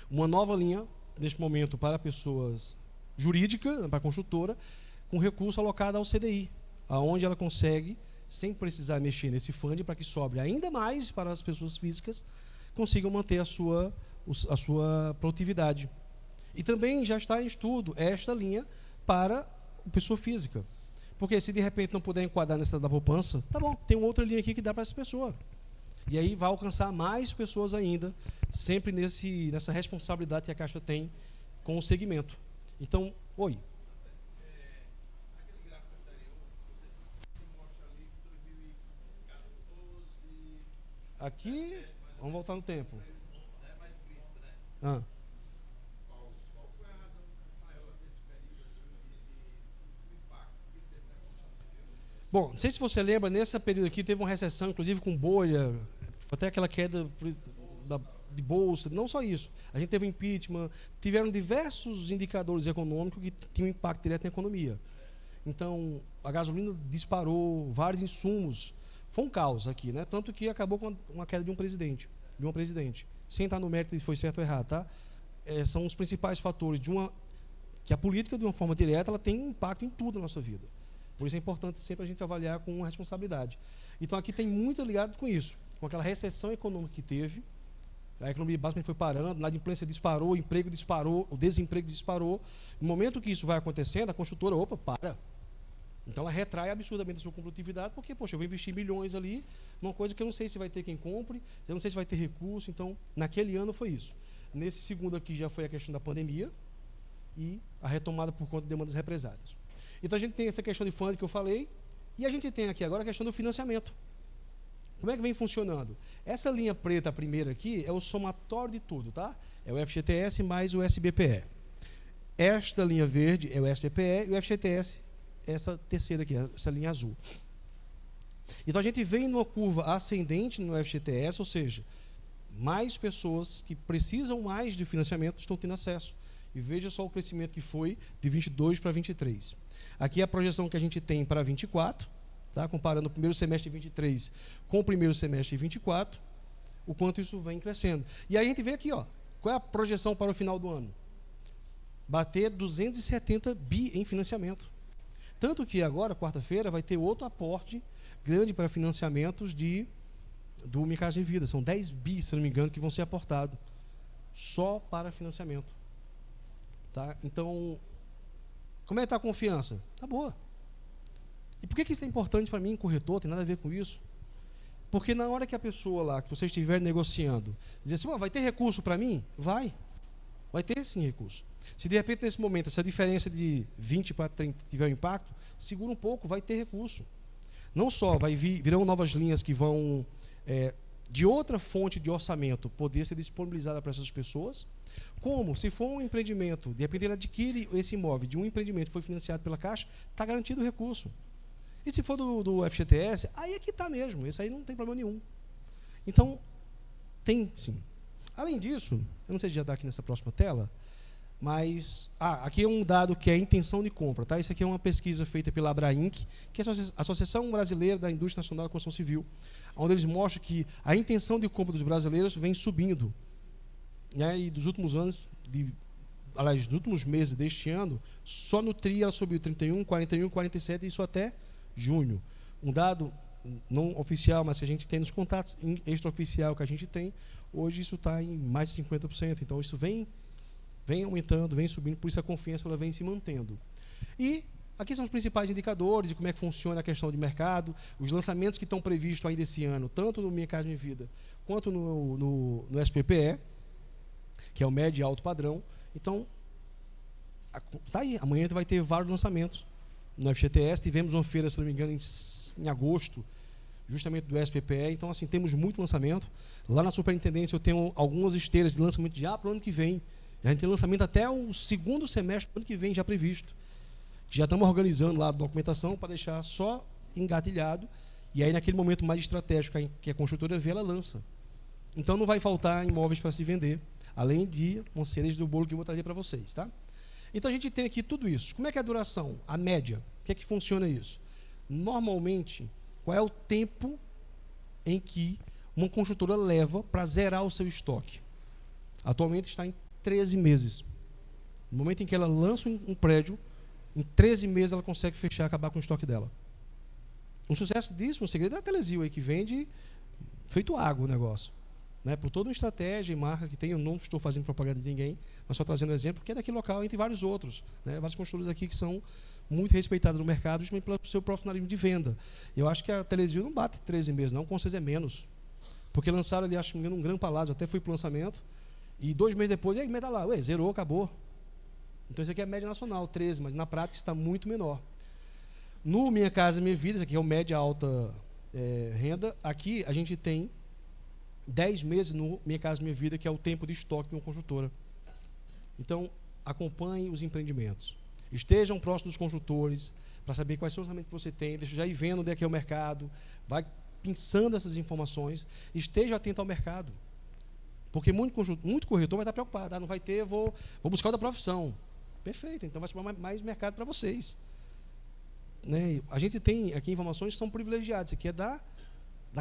uma nova linha, neste momento, para pessoas jurídicas, para a construtora, com recurso alocado ao CDI, aonde ela consegue, sem precisar mexer nesse funding, para que sobre ainda mais para as pessoas físicas, consigam manter a sua produtividade. E também já está em estudo esta linha para a pessoa física. Porque se de repente não puder enquadrar nessa da poupança, tá bom, tem uma outra linha aqui que dá para essa pessoa. E aí vai alcançar mais pessoas ainda, sempre nessa responsabilidade que a Caixa tem com o segmento. Então, oi. Aqui, vamos voltar no tempo. Bom, não sei se você lembra, nesse período aqui teve uma recessão, inclusive com bolha, até aquela queda de bolsa, não só isso. A gente teve impeachment, tiveram diversos indicadores econômicos que tinham impacto direto na economia. Então, a gasolina disparou, vários insumos. Foi um caos aqui, né? Tanto que acabou com uma queda de uma presidente. Sem entrar no mérito se foi certo ou errado, tá? São os principais fatores que a política, de uma forma direta, ela tem um impacto em tudo na nossa vida. Por isso é importante sempre a gente avaliar com responsabilidade. Então, aqui tem muito ligado com isso, com aquela recessão econômica que teve. A economia basicamente foi parando, a inadimplência disparou, o emprego disparou, o desemprego disparou. No momento que isso vai acontecendo, a construtora, para. Então, ela retrai absurdamente a sua produtividade, porque, poxa, eu vou investir milhões ali numa coisa que eu não sei se vai ter quem compre, eu não sei se vai ter recurso. Então, naquele ano foi isso. Nesse segundo aqui já foi a questão da pandemia e a retomada por conta de demandas represadas. Então, a gente tem essa questão de funding que eu falei, e a gente tem aqui agora a questão do financiamento. Como é que vem funcionando? Essa linha preta, a primeira aqui, é o somatório de tudo, tá? É o FGTS mais o SBPE. Esta linha verde é o SBPE e o FGTS, essa terceira aqui, essa linha azul. Então, a gente vem numa curva ascendente no FGTS, ou seja, mais pessoas que precisam mais de financiamento estão tendo acesso. e veja só o crescimento que foi de 22 para 23. Aqui é a projeção que a gente tem para 24, tá? Comparando o primeiro semestre de 23 com o primeiro semestre de 24, o quanto isso vem crescendo. E aí a gente vê aqui, ó, qual é a projeção para o final do ano? Bater 270 bi em financiamento. Tanto que agora, quarta-feira, vai ter outro aporte grande para financiamentos do Minha Casa Minha Vida. São 10 bi, se não me engano, que vão ser aportados só para financiamento. Tá? Então, como é que está a confiança? Está boa. E por que isso é importante para mim, corretor? Tem nada a ver com isso. Porque na hora que a pessoa lá, que você estiver negociando, dizer assim, vai ter recurso para mim? Vai ter sim recurso. Se de repente nesse momento essa diferença de 20 para 30 tiver um impacto, segura um pouco, vai ter recurso. Não só virão novas linhas que vão, de outra fonte de orçamento, poder ser disponibilizada para essas pessoas, como se for um empreendimento, de repente ele adquire esse imóvel de um empreendimento que foi financiado pela Caixa, está garantido o recurso. E se for do FGTS, aí é que está mesmo, esse aí não tem problema nenhum. Então, tem sim. Além disso, eu não sei se já está aqui nessa próxima tela, mas aqui é um dado que é a intenção de compra. Tá? Isso aqui é uma pesquisa feita pela Abrainc, que é a Associação Brasileira da Indústria Nacional da Construção Civil, onde eles mostram que a intenção de compra dos brasileiros vem subindo. Né? E dos últimos anos, dos últimos meses deste ano, só no TRI ela subiu 31, 41, 47, isso até junho. Um dado não oficial, mas que a gente tem nos contatos extraoficial que a gente tem, hoje isso está em mais de 50%. Então, isso vem aumentando, vem subindo, por isso a confiança ela vem se mantendo. E aqui são os principais indicadores de como é que funciona a questão de mercado, os lançamentos que estão previstos ainda esse ano, tanto no Minha Casa Minha Vida, quanto no SPPE, que é o médio e alto padrão. Então, está aí, amanhã a gente vai ter vários lançamentos. No FGTS, tivemos uma feira, se não me engano, em agosto, justamente do SPPE. Então, assim, temos muito lançamento. Lá na superintendência eu tenho algumas esteiras de lançamento já para o ano que vem. A gente tem lançamento até o segundo semestre do ano que vem já previsto. Já estamos organizando lá a documentação para deixar só engatilhado. E aí, naquele momento mais estratégico que a construtora vê, ela lança. Então, não vai faltar imóveis para se vender, além de uma cereja do bolo que eu vou trazer para vocês, tá? Então, a gente tem aqui tudo isso. Como é que é a duração? A média. O que é que funciona isso? Normalmente, qual é o tempo em que uma construtora leva para zerar o seu estoque? Atualmente está em 13 meses. No momento em que ela lança um prédio, em 13 meses ela consegue fechar, acabar com o estoque dela. Um sucesso disso, um segredo é a Telezil aí, que vende feito água o negócio. Né, por toda uma estratégia e marca que tem, eu não estou fazendo propaganda de ninguém, mas só trazendo exemplo, que é daquele local, entre vários outros. Né, vários construtores aqui que são muito respeitados no mercado, justamente pelo seu profissionalismo de venda. Eu acho que a Telezil não bate 13 meses, não, com certeza é menos. Porque lançaram ali, acho que um Gran Palácio, até fui para o lançamento, e 2 meses depois, aí meta lá, zerou, acabou. Então isso aqui é a média nacional, 13, mas na prática está muito menor. No Minha Casa Minha Vida, isso aqui é o média alta renda, aqui a gente tem 10 meses no Minha Casa Minha Vida, que é o tempo de estoque de uma construtora. Então, acompanhe os empreendimentos. Estejam próximos dos construtores, para saber quais são os orçamentos que você tem, deixa já ir vendo onde é que é o mercado, vai pensando essas informações, esteja atento ao mercado. Porque muito corretor vai estar preocupado, não vai ter, vou buscar outra profissão. Perfeito, então vai sobrar mais mercado para vocês. Né? A gente tem aqui informações que são privilegiadas, isso aqui é da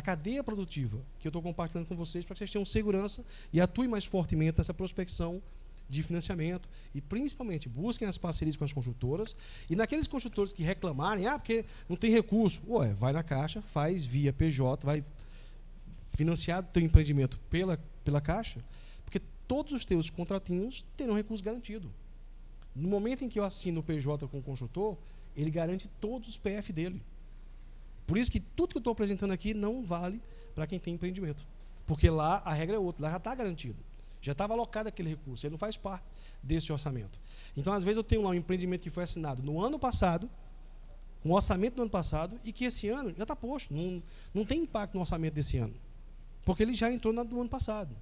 cadeia produtiva, que eu estou compartilhando com vocês para que vocês tenham segurança e atuem mais fortemente nessa prospecção de financiamento e, principalmente, busquem as parcerias com as construtoras e naqueles construtores que reclamarem, porque não tem recurso, vai na Caixa, faz via PJ, vai financiar o teu empreendimento pela Caixa, porque todos os teus contratinhos terão recurso garantido. No momento em que eu assino o PJ com o construtor, ele garante todos os PF dele. Por isso que tudo que eu estou apresentando aqui não vale para quem tem empreendimento. Porque lá a regra é outra, lá já está garantido. Já estava alocado aquele recurso, ele não faz parte desse orçamento. Então, às vezes, eu tenho lá um empreendimento que foi assinado no ano passado, um orçamento do ano passado, e que esse ano já está posto. Não tem impacto no orçamento desse ano. Porque ele já entrou no ano passado.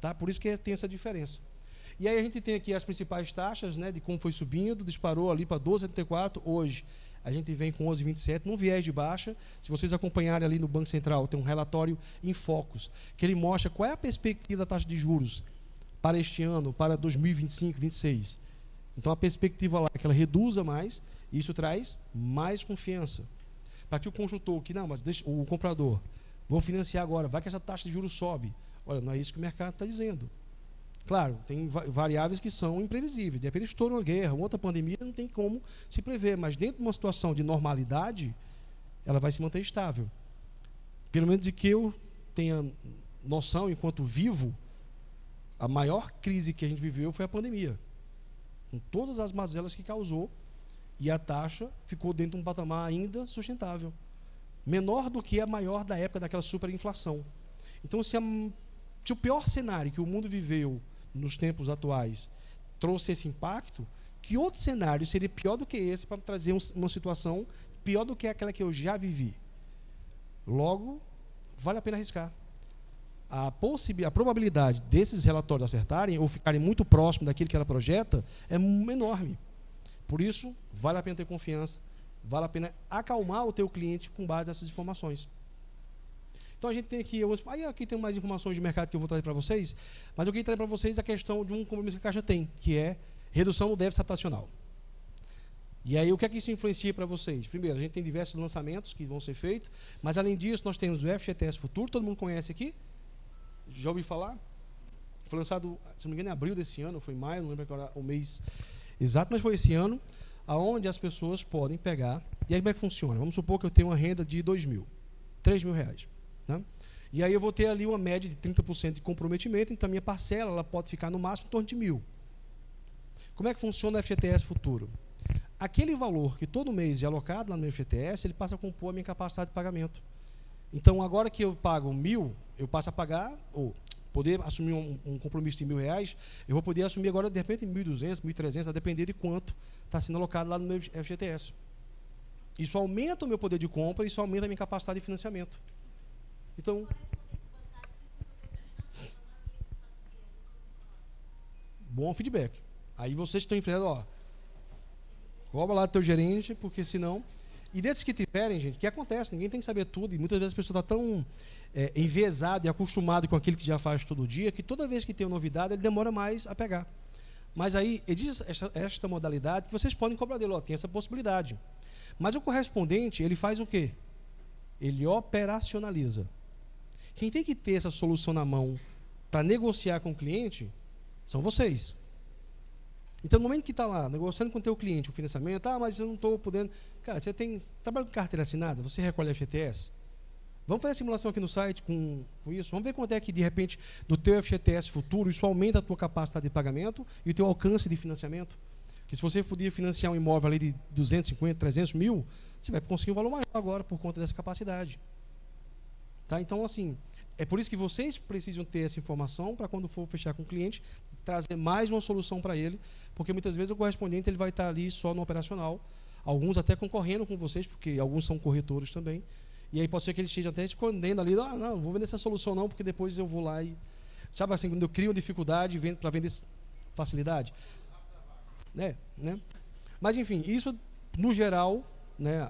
Tá? Por isso que tem essa diferença. E aí a gente tem aqui as principais taxas, né, de como foi subindo, disparou ali para 12,74, hoje a gente vem com 11,27, num viés de baixa. Se vocês acompanharem ali no Banco Central, tem um relatório em focos, que ele mostra qual é a perspectiva da taxa de juros para este ano, para 2025, 2026. Então a perspectiva lá é que ela reduza mais, e isso traz mais confiança. Para que o consultor, que não, mas deixa, o comprador, vou financiar agora, vai que essa taxa de juros sobe. Olha, não é isso que o mercado está dizendo. Claro, tem variáveis que são imprevisíveis. De repente estoura uma guerra, outra pandemia, não tem como se prever. Mas dentro de uma situação de normalidade, ela vai se manter estável. Pelo menos de que eu tenha noção, enquanto vivo, a maior crise que a gente viveu foi a pandemia. Com todas as mazelas que causou, e a taxa ficou dentro de um patamar ainda sustentável. Menor do que a maior da época daquela superinflação. Então, se o pior cenário que o mundo viveu nos tempos atuais trouxe esse impacto, que outro cenário seria pior do que esse para trazer uma situação pior do que aquela que eu já vivi? Logo, vale a pena arriscar. A probabilidade desses relatórios acertarem ou ficarem muito próximos daquilo que ela projeta é enorme. Por isso, vale a pena ter confiança, vale a pena acalmar o teu cliente com base nessas informações. Então a gente tem aqui, aqui tem mais informações de mercado que eu vou trazer para vocês, mas eu queria trazer para vocês a questão de um compromisso que a Caixa tem, que é redução do déficit habitacional. E aí o que é que isso influencia para vocês? Primeiro, a gente tem diversos lançamentos que vão ser feitos, mas além disso nós temos o FGTS Futuro, todo mundo conhece aqui? Já ouviu falar? Foi lançado, se não me engano, em abril desse ano, foi em maio, não lembro agora o mês exato, mas foi esse ano, aonde as pessoas podem pegar. E aí como é que funciona? Vamos supor que eu tenho uma renda de R$2.000, R$3.000. Né? E aí eu vou ter ali uma média de 30% de comprometimento, então a minha parcela ela pode ficar no máximo em torno de R$1.000. Como é que funciona o FGTS Futuro? Aquele valor que todo mês é alocado lá no FGTS, ele passa a compor a minha capacidade de pagamento. Então agora que eu pago R$1.000, eu passo a pagar, ou poder assumir um compromisso de R$1.000, eu vou poder assumir agora de repente R$1.200, R$1.300, a depender de quanto está sendo alocado lá no meu FGTS. Isso aumenta o meu poder de compra, isso aumenta a minha capacidade de financiamento. Então, bom feedback. Aí vocês estão enfrentando, cobra lá do teu gerente, porque senão... E desses que tiverem, gente, o que acontece? Ninguém tem que saber tudo, e muitas vezes a pessoa está tão enviesada e acostumada com aquilo que já faz todo dia, que toda vez que tem uma novidade, ele demora mais a pegar. Mas aí, existe esta modalidade que vocês podem cobrar dele, tem essa possibilidade. Mas o correspondente, ele faz o quê? Ele operacionaliza. Quem tem que ter essa solução na mão para negociar com o cliente são vocês. Então, no momento que está lá, negociando com o teu cliente o financiamento, mas eu não estou podendo... Cara, você trabalha com carteira assinada, você recolhe FGTS? Vamos fazer a simulação aqui no site com isso? Vamos ver quanto é que, de repente, do teu FGTS Futuro, isso aumenta a tua capacidade de pagamento e o teu alcance de financiamento. Que se você podia financiar um imóvel ali de 250, 300 mil, você vai conseguir um valor maior agora por conta dessa capacidade. Tá? Então, assim, é por isso que vocês precisam ter essa informação para quando for fechar com o cliente, trazer mais uma solução para ele, porque muitas vezes o correspondente ele vai estar ali só no operacional, alguns até concorrendo com vocês, porque alguns são corretores também, e aí pode ser que eles estejam até escondendo ali, não vou vender essa solução não, porque depois eu vou lá e... Sabe assim, quando eu crio uma dificuldade para vender facilidade? Né? Mas enfim, isso no geral, né,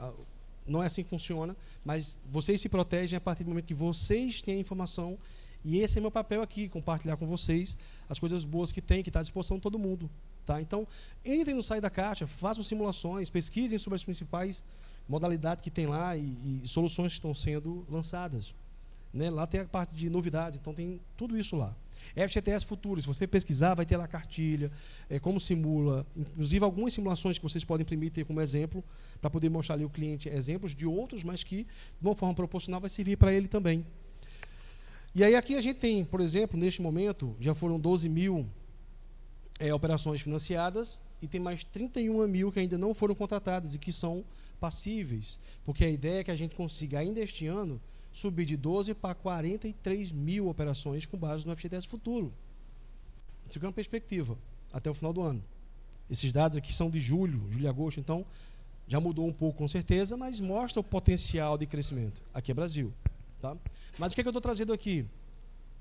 não é assim que funciona, mas vocês se protegem a partir do momento que vocês têm a informação, e esse é meu papel aqui, compartilhar com vocês as coisas boas que tem, que está à disposição de todo mundo. Tá? Então, entrem no site da Caixa, façam simulações, pesquisem sobre as principais modalidades que tem lá e soluções que estão sendo lançadas. Né? Lá tem a parte de novidades, então tem tudo isso lá. FGTS Futuro, se você pesquisar, vai ter lá a cartilha, como simula, inclusive algumas simulações que vocês podem imprimir e ter como exemplo, para poder mostrar ali ao cliente exemplos de outros, mas que, de uma forma proporcional, vai servir para ele também. E aí aqui a gente tem, por exemplo, neste momento, já foram 12.000 operações financiadas e tem mais 31.000 que ainda não foram contratadas e que são passíveis, porque a ideia é que a gente consiga ainda este ano subir de 12 para 43.000 operações com base no FGTS Futuro. Isso aqui é uma perspectiva até o final do ano. Esses dados aqui são de julho e agosto, então já mudou um pouco com certeza, mas mostra o potencial de crescimento. Aqui é Brasil. Tá? Mas o que é que eu estou trazendo aqui?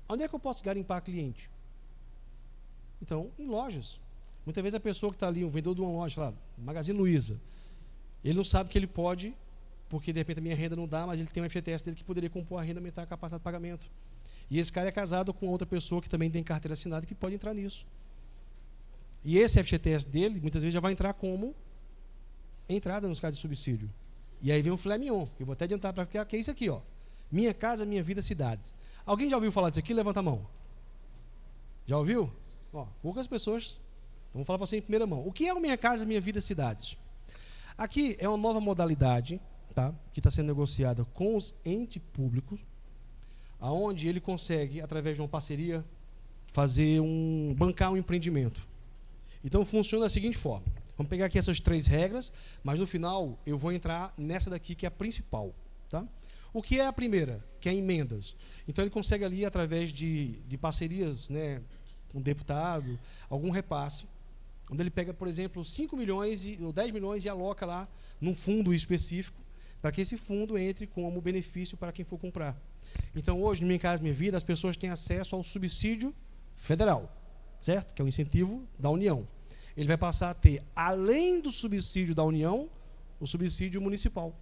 Onde é que eu posso garimpar cliente? Então, em lojas. Muitas vezes a pessoa que está ali, um vendedor de uma loja, lá, Magazine Luiza, ele não sabe que ele pode, porque de repente a minha renda não dá, mas ele tem um FGTS dele que poderia compor a renda, aumentar a capacidade de pagamento. E esse cara é casado com outra pessoa que também tem carteira assinada que pode entrar nisso. E esse FGTS dele, muitas vezes, já vai entrar como entrada nos casos de subsídio. E aí vem o filé mignon, que eu vou até adiantar para que é isso aqui, ó. Minha Casa, Minha Vida, Cidades. Alguém já ouviu falar disso aqui? Levanta a mão. Já ouviu? Ó, poucas pessoas. Vamos falar para você em primeira mão. O que é o Minha Casa, Minha Vida, Cidades? Aqui é uma nova modalidade, tá, que está sendo negociada com os entes públicos, aonde ele consegue, através de uma parceria, bancar um empreendimento. Então funciona da seguinte forma. Vamos pegar aqui essas 3 regras, mas no final eu vou entrar nessa daqui que é a principal. Tá? O que é a primeira? Que é emendas. Então ele consegue ali, através de parcerias, né, com um deputado, algum repasse, onde ele pega, por exemplo, 5 milhões ou 10 milhões e aloca lá num fundo específico, para que esse fundo entre como benefício para quem for comprar. Então hoje, no Minha Casa Minha Vida, as pessoas têm acesso ao subsídio federal, certo? Que é o incentivo da União. Ele vai passar a ter, além do subsídio da União, o subsídio municipal.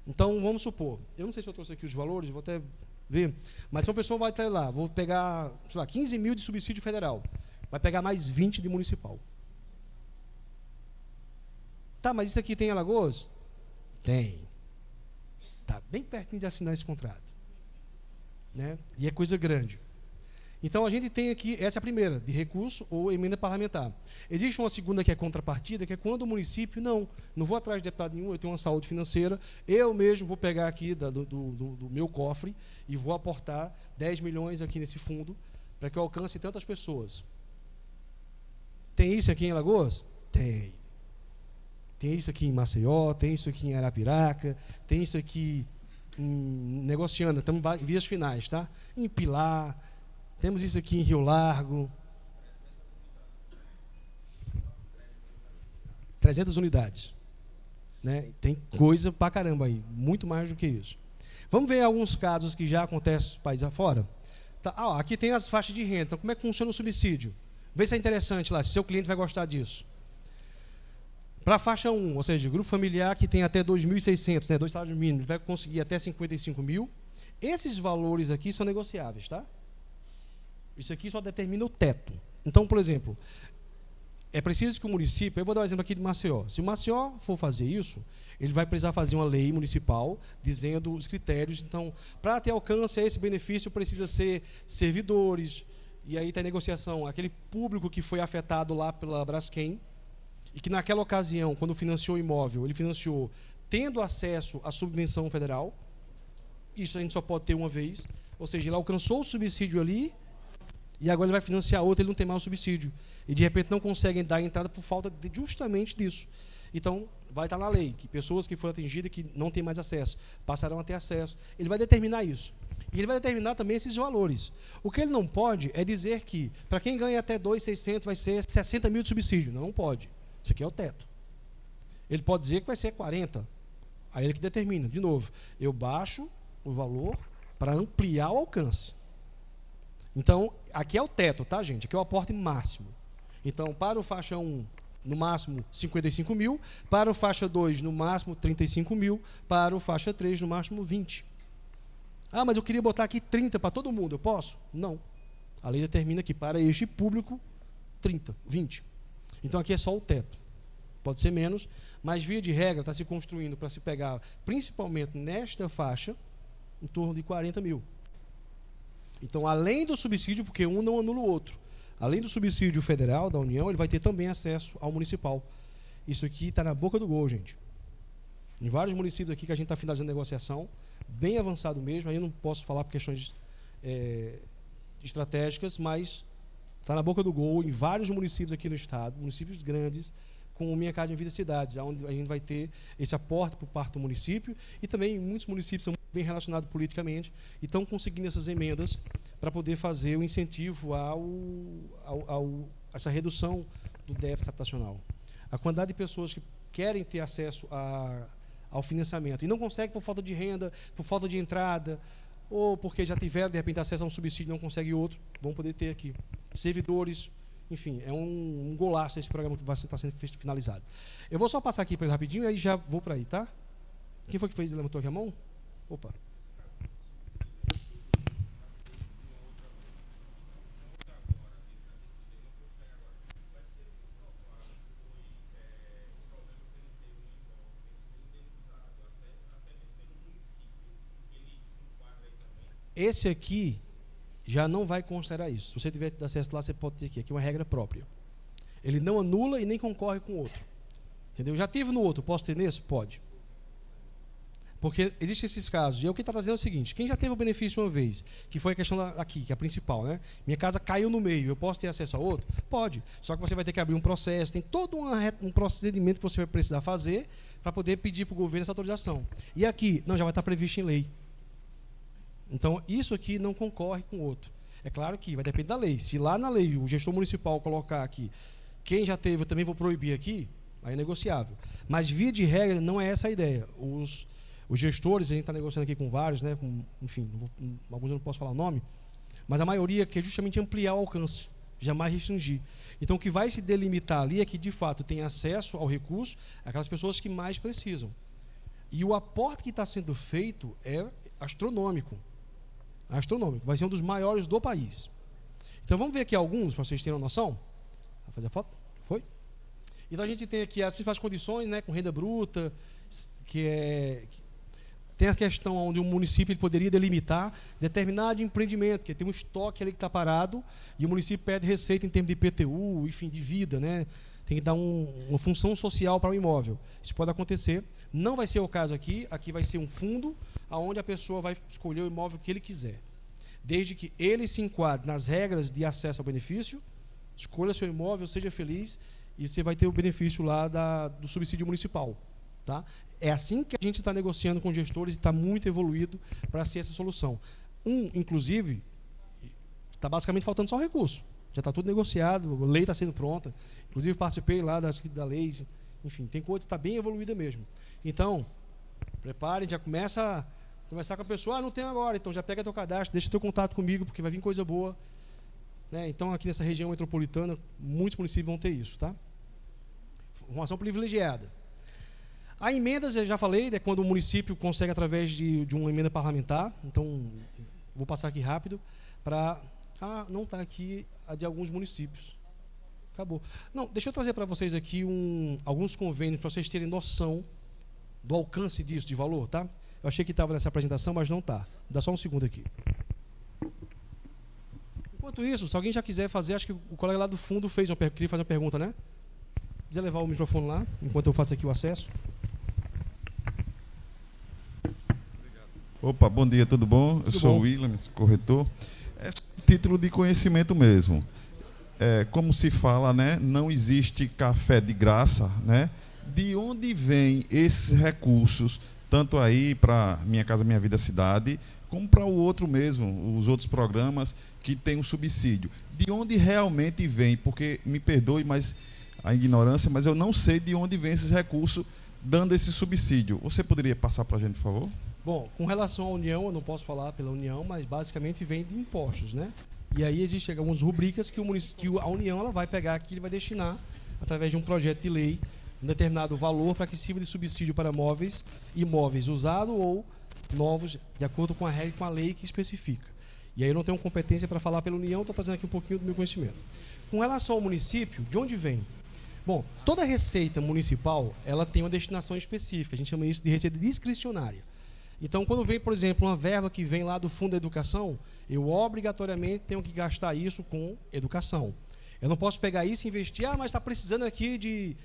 Então, vamos supor, eu não sei se eu trouxe aqui os valores, vou até ver, mas se uma pessoa vai até lá, vou pegar, sei lá, 15 mil de subsídio federal, vai pegar mais 20 de municipal. Tá, mas isso aqui tem em Alagoas? Tem. Tá bem pertinho de assinar esse contrato. Né? E é coisa grande. Então, a gente tem aqui, essa é a primeira, de recurso ou emenda parlamentar. Existe uma segunda que é contrapartida, que é quando o município, não vou atrás de deputado nenhum, eu tenho uma saúde financeira, eu mesmo vou pegar aqui do meu cofre e vou aportar 10 milhões aqui nesse fundo, para que eu alcance tantas pessoas. Tem isso aqui em Alagoas? Tem. Tem isso aqui em Maceió, tem isso aqui em Arapiraca, tem isso aqui em Negociana, estamos em vias finais, tá? Em Pilar, temos isso aqui em Rio Largo. 300 unidades. Né? Tem coisa pra caramba aí, muito mais do que isso. Vamos ver alguns casos que já acontecem no país afora? Tá, aqui tem as faixas de renda. Então, como é que funciona o subsídio? Vê se é interessante lá, se seu cliente vai gostar disso. Para a faixa 1, ou seja, grupo familiar que tem até 2.600, né, 2 salários mínimos, vai conseguir até 55 mil. Esses valores aqui são negociáveis, tá? Isso aqui só determina o teto. Então, por exemplo, é preciso que o município, eu vou dar um exemplo aqui de Maceió. Se o Maceió for fazer isso, ele vai precisar fazer uma lei municipal dizendo os critérios. Então, para ter alcance a esse benefício, precisa ser servidores, e aí está em negociação aquele público que foi afetado lá pela Braskem, e que naquela ocasião, quando financiou o imóvel, ele financiou tendo acesso à subvenção federal. Isso a gente só pode ter uma vez, ou seja, ele alcançou o subsídio ali, e agora ele vai financiar outro, ele não tem mais o subsídio. E de repente não conseguem dar entrada por falta justamente disso. Então, vai estar na lei, que pessoas que foram atingidas que não têm mais acesso, passarão a ter acesso. Ele vai determinar isso. E ele vai determinar também esses valores. O que ele não pode é dizer que, para quem ganha até 2.600, vai ser 60 mil de subsídio. Não pode. Isso aqui é o teto. Ele pode dizer que vai ser 40. Aí ele que determina. De novo, eu baixo o valor para ampliar o alcance. Então, aqui é o teto, tá, gente? Aqui é o aporte máximo. Então, para o faixa 1, no máximo 55 mil, para o faixa 2, no máximo 35 mil, para o faixa 3, no máximo 20. Ah, mas eu queria botar aqui 30 para todo mundo, eu posso? Não. A lei determina que para este público, 30, 20. Então, aqui é só o teto. Pode ser menos, mas via de regra está se construindo para se pegar, principalmente nesta faixa, em torno de 40 mil. Então, além do subsídio, porque um não anula o outro, além do subsídio federal da União, ele vai ter também acesso ao municipal. Isso aqui está na boca do gol, gente. Em vários municípios aqui que a gente está finalizando a negociação, bem avançado mesmo, aí eu não posso falar por questões estratégicas, mas está na boca do gol em vários municípios aqui no estado, municípios grandes, com o Minha Casa Minha Vida Cidades, onde a gente vai ter esse aporte por parte do município, e também muitos municípios são bem relacionados politicamente e estão conseguindo essas emendas para poder fazer o incentivo a essa redução do déficit habitacional. A quantidade de pessoas que querem ter acesso ao financiamento e não conseguem por falta de renda, por falta de entrada, ou porque já tiveram, de repente, acesso a um subsídio e não conseguem outro, vão poder ter aqui. Servidores, enfim, é um golaço esse programa que vai estar sendo finalizado. Eu vou só passar aqui para ele rapidinho e aí já vou para aí, tá? Quem foi que levantou aqui a mão? Opa. Esse aqui já não vai considerar isso. Se você tiver acesso lá, você pode ter aqui. Aqui é uma regra própria. Ele não anula e nem concorre com o outro. Entendeu? Já tive no outro, posso ter nesse? Pode. Porque existem esses casos. E o que está trazendo é o seguinte: quem já teve o benefício uma vez, que foi a questão aqui, que é a principal, né? Minha casa caiu no meio, eu posso ter acesso a outro? Pode. Só que você vai ter que abrir um processo, tem todo um procedimento que você vai precisar fazer para poder pedir para o governo essa autorização. E aqui, não, já vai estar previsto em lei. Então, isso aqui não concorre com o outro. É claro que vai depender da lei. Se lá na lei o gestor municipal colocar aqui, quem já teve, eu também vou proibir aqui, aí é negociável. Mas, via de regra, não é essa a ideia. Os gestores, a gente está negociando aqui com vários, né, enfim, alguns eu não posso falar o nome, mas a maioria quer justamente ampliar o alcance, jamais restringir. Então, o que vai se delimitar ali é que, de fato, tem acesso ao recurso aquelas pessoas que mais precisam. E o aporte que está sendo feito é astronômico. Astronômico. Vai ser um dos maiores do país. Então, vamos ver aqui alguns, para vocês terem uma noção. Vai fazer a foto? Foi? Então, a gente tem aqui as principais condições, né, com renda bruta, tem a questão onde o município ele poderia delimitar determinado empreendimento, que tem um estoque ali que está parado, e o município pede receita em termos de IPTU, enfim, de vida, né? Tem que dar uma função social para o imóvel. Isso pode acontecer. Não vai ser o caso aqui. Aqui vai ser um fundo onde a pessoa vai escolher o imóvel que ele quiser. Desde que ele se enquadre nas regras de acesso ao benefício, escolha seu imóvel, seja feliz, e você vai ter o benefício lá do subsídio municipal. Tá? É assim que a gente está negociando com gestores e está muito evoluído para ser essa solução. Inclusive, está basicamente faltando só recurso. Já está tudo negociado, a lei está sendo pronta. Inclusive, participei lá da lei. Enfim, tem coisa que está bem evoluída mesmo. Então, preparem, já começa a conversar com a pessoa. Não tem agora, então já pega teu cadastro, deixa teu contato comigo, porque vai vir coisa boa. Né? Então, aqui nessa região metropolitana, muitos municípios vão ter isso. Tá? Formação privilegiada. A emendas, eu já falei, é quando o município consegue através de uma emenda parlamentar. Então, vou passar aqui rápido para... não está aqui a de alguns municípios. Acabou. Não, deixa eu trazer para vocês aqui alguns convênios para vocês terem noção do alcance disso, de valor, tá? Eu achei que estava nessa apresentação, mas não está. Dá só um segundo aqui. Enquanto isso, se alguém já quiser fazer, acho que o colega lá do fundo queria fazer uma pergunta, né? Se quiser levar o microfone lá, enquanto eu faço aqui o acesso. Opa, bom dia, tudo bom? Eu sou o William, corretor. É título de conhecimento mesmo. Como se fala, né? Não existe café de graça, né? De onde vêm esses recursos, tanto aí para Minha Casa Minha Vida Cidade, como para o outro mesmo, os outros programas que têm um subsídio? De onde realmente vem? Porque, me perdoe, mas a ignorância, mas eu não sei de onde vem esses recursos dando esse subsídio. Você poderia passar para a gente, por favor? Bom, com relação à União, eu não posso falar pela União, mas basicamente vem de impostos, né? E aí existem algumas rubricas que a União ela vai pegar aqui e vai destinar, através de um projeto de lei, um determinado valor para que sirva de subsídio para imóveis usados ou novos, de acordo com a regra e com a lei que especifica. E aí eu não tenho competência para falar pela União, estou trazendo aqui um pouquinho do meu conhecimento. Com relação ao município, de onde vem? Bom, toda receita municipal, ela tem uma destinação específica, a gente chama isso de receita discricionária. Então, quando vem, por exemplo, uma verba que vem lá do Fundo da Educação, eu obrigatoriamente tenho que gastar isso com educação. Eu não posso pegar isso e investir, mas está precisando aqui de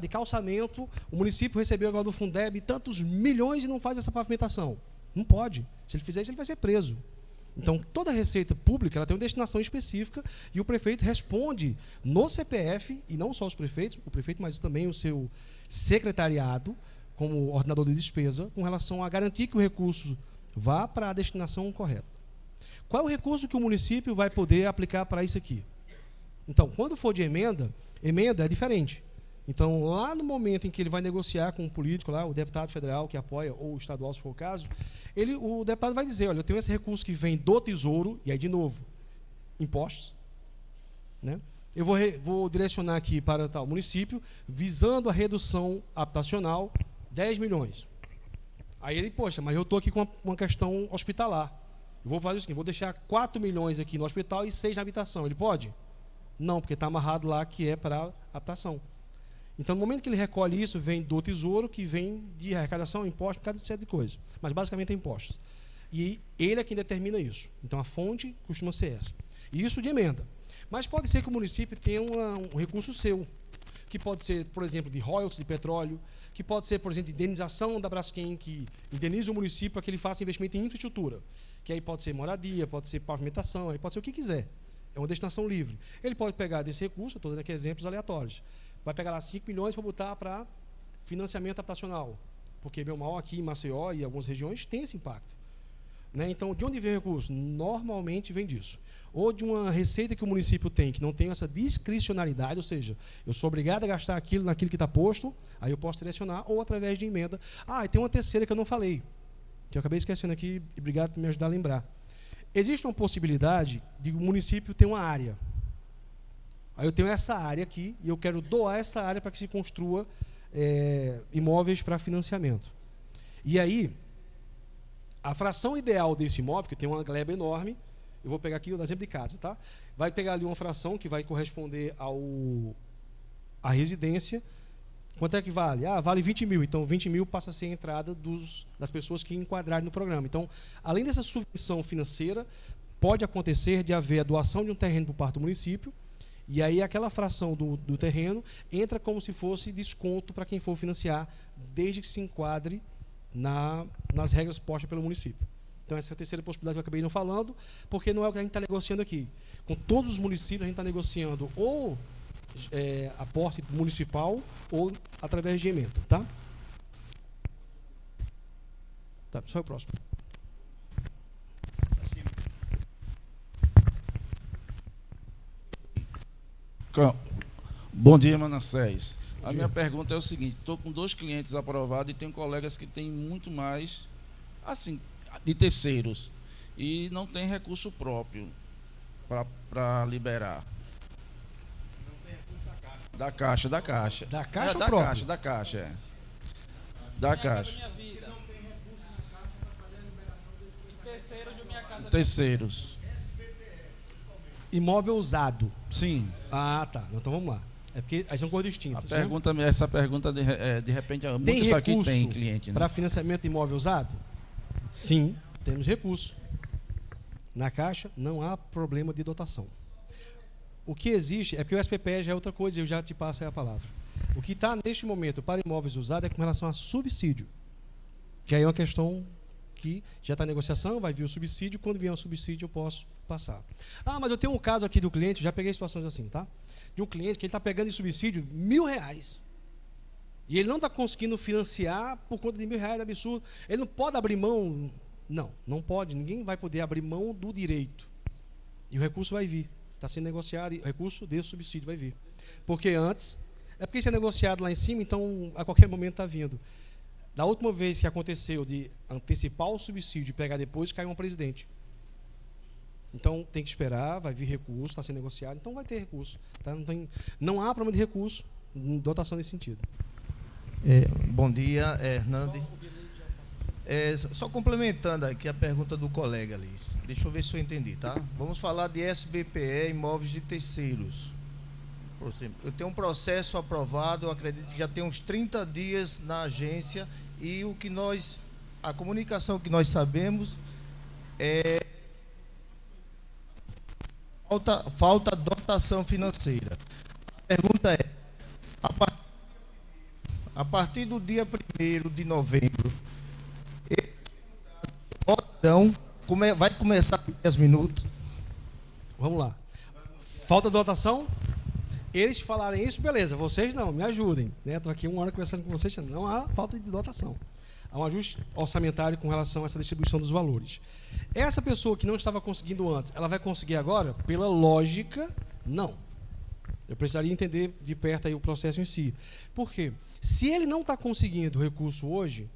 calçamento, o município recebeu agora do Fundeb tantos milhões e não faz essa pavimentação. Não pode. Se ele fizer isso, ele vai ser preso. Então, toda receita pública ela tem uma destinação específica e o prefeito responde no CPF, e não só os prefeitos, o prefeito, mas também o seu secretariado, como ordenador de despesa, com relação a garantir que o recurso vá para a destinação correta. Qual é o recurso que o município vai poder aplicar para isso aqui? Então, quando for de emenda é diferente. Então, lá no momento em que ele vai negociar com o político, lá, o deputado federal que apoia, ou estadual, se for o caso, o deputado vai dizer, olha, eu tenho esse recurso que vem do Tesouro, e aí, de novo, impostos, né? Eu vou direcionar aqui para tal município, visando a redução habitacional, 10 milhões. Aí ele, poxa, mas eu estou aqui com uma questão hospitalar. Eu vou fazer o seguinte, vou deixar 4 milhões aqui no hospital e 6 na habitação. Ele pode? Não, porque está amarrado lá que é para habitação. Então, no momento que ele recolhe isso, vem do Tesouro, que vem de arrecadação, impostos, cada série de coisas. Mas, basicamente, é impostos. E ele é quem determina isso. Então, a fonte costuma ser essa. E isso de emenda. Mas pode ser que o município tenha um recurso seu, que pode ser, por exemplo, de royalties de petróleo, que pode ser, por exemplo, de indenização da Braskem, que indeniza o município para que ele faça investimento em infraestrutura, que aí pode ser moradia, pode ser pavimentação, aí pode ser o que quiser. É uma destinação livre. Ele pode pegar desse recurso, estou dando aqui exemplos aleatórios, vai pegar lá 5 milhões para botar para financiamento habitacional, porque, meu mal, aqui em Maceió e algumas regiões tem esse impacto. Né? Então, de onde vem o recurso? Normalmente vem disso. Ou de uma receita que o município tem, que não tem essa discricionalidade, ou seja, eu sou obrigado a gastar aquilo naquilo que está posto, aí eu posso direcionar, ou através de emenda. Ah, e tem uma terceira que eu não falei, que eu acabei esquecendo aqui, e obrigado por me ajudar a lembrar. Existe uma possibilidade de o município ter uma área. Aí eu tenho essa área aqui, e eu quero doar essa área para que se construa imóveis para financiamento. E aí, a fração ideal desse imóvel, que tem uma gleba enorme, eu vou pegar aqui o exemplo de casa, tá? Vai pegar ali uma fração que vai corresponder à residência. Quanto é que vale? Ah, vale 20 mil. Então, 20 mil passa a ser a entrada das pessoas que enquadrarem no programa. Então, além dessa subvenção financeira, pode acontecer de haver a doação de um terreno por parte do município, e aí aquela fração do terreno entra como se fosse desconto para quem for financiar, desde que se enquadre nas regras postas pelo município. Então, essa é a terceira possibilidade que eu acabei não falando, porque não é o que a gente está negociando aqui. Com todos os municípios, a gente está negociando ou aporte municipal ou através de emenda, tá? Tá, só o próximo. Bom dia, Manassés. A minha pergunta é o seguinte: estou com 2 clientes aprovados e tenho colegas que têm muito mais, assim, de terceiros, e não tem recurso próprio para liberar. Da Caixa. Da Caixa Da ou Caixa, da Caixa. Terceiros. Imóvel usado. Sim. Ah, tá. Então vamos lá. É porque aí são coisas distintas. Essa pergunta, de repente, tem isso aqui recurso tem cliente, né? para financiamento de imóvel usado? Sim, temos recurso. Na Caixa não há problema de dotação. O que existe é porque o SPPE já é outra coisa, eu já te passo aí a palavra. O que está neste momento para imóveis usados é com relação a subsídio, que aí é uma questão que já está em negociação, vai vir o subsídio, quando vier o subsídio eu posso passar. Ah, mas eu tenho um caso aqui do cliente, já peguei situações assim, tá? De um cliente que ele está pegando em subsídio R$1.000, e ele não está conseguindo financiar por conta de R$1.000, é absurdo. Ele não pode abrir mão, não pode, ninguém vai poder abrir mão do direito, e o recurso vai vir, está sendo negociado, e o recurso desse subsídio vai vir, porque antes, é porque isso é negociado lá em cima, então a qualquer momento está vindo. Da última vez que aconteceu de antecipar o subsídio e pegar depois, caiu um presidente. Então tem que esperar, vai vir recurso, está sendo negociado, então vai ter recurso. Tá? Não há problema de recurso, dotação nesse sentido. Bom dia, Hernande. Só complementando aqui a pergunta do colega ali. Deixa eu ver se eu entendi, tá? Vamos falar de SBPE, imóveis de terceiros. Por exemplo, eu tenho um processo aprovado, eu acredito que já tem uns 30 dias na agência, e a comunicação que nós sabemos é falta dotação financeira. A pergunta é, a partir do dia 1º de novembro, vai começar em 10 minutos? Vamos lá. Falta de dotação? Eles falarem isso, beleza. Vocês não, me ajudem. Estou aqui 1 hora conversando com vocês, não há falta de dotação. Há um ajuste orçamentário com relação a essa distribuição dos valores. Essa pessoa que não estava conseguindo antes, ela vai conseguir agora? Pela lógica, não. Eu precisaria entender de perto aí o processo em si. Por quê? Se ele não está conseguindo o recurso hoje,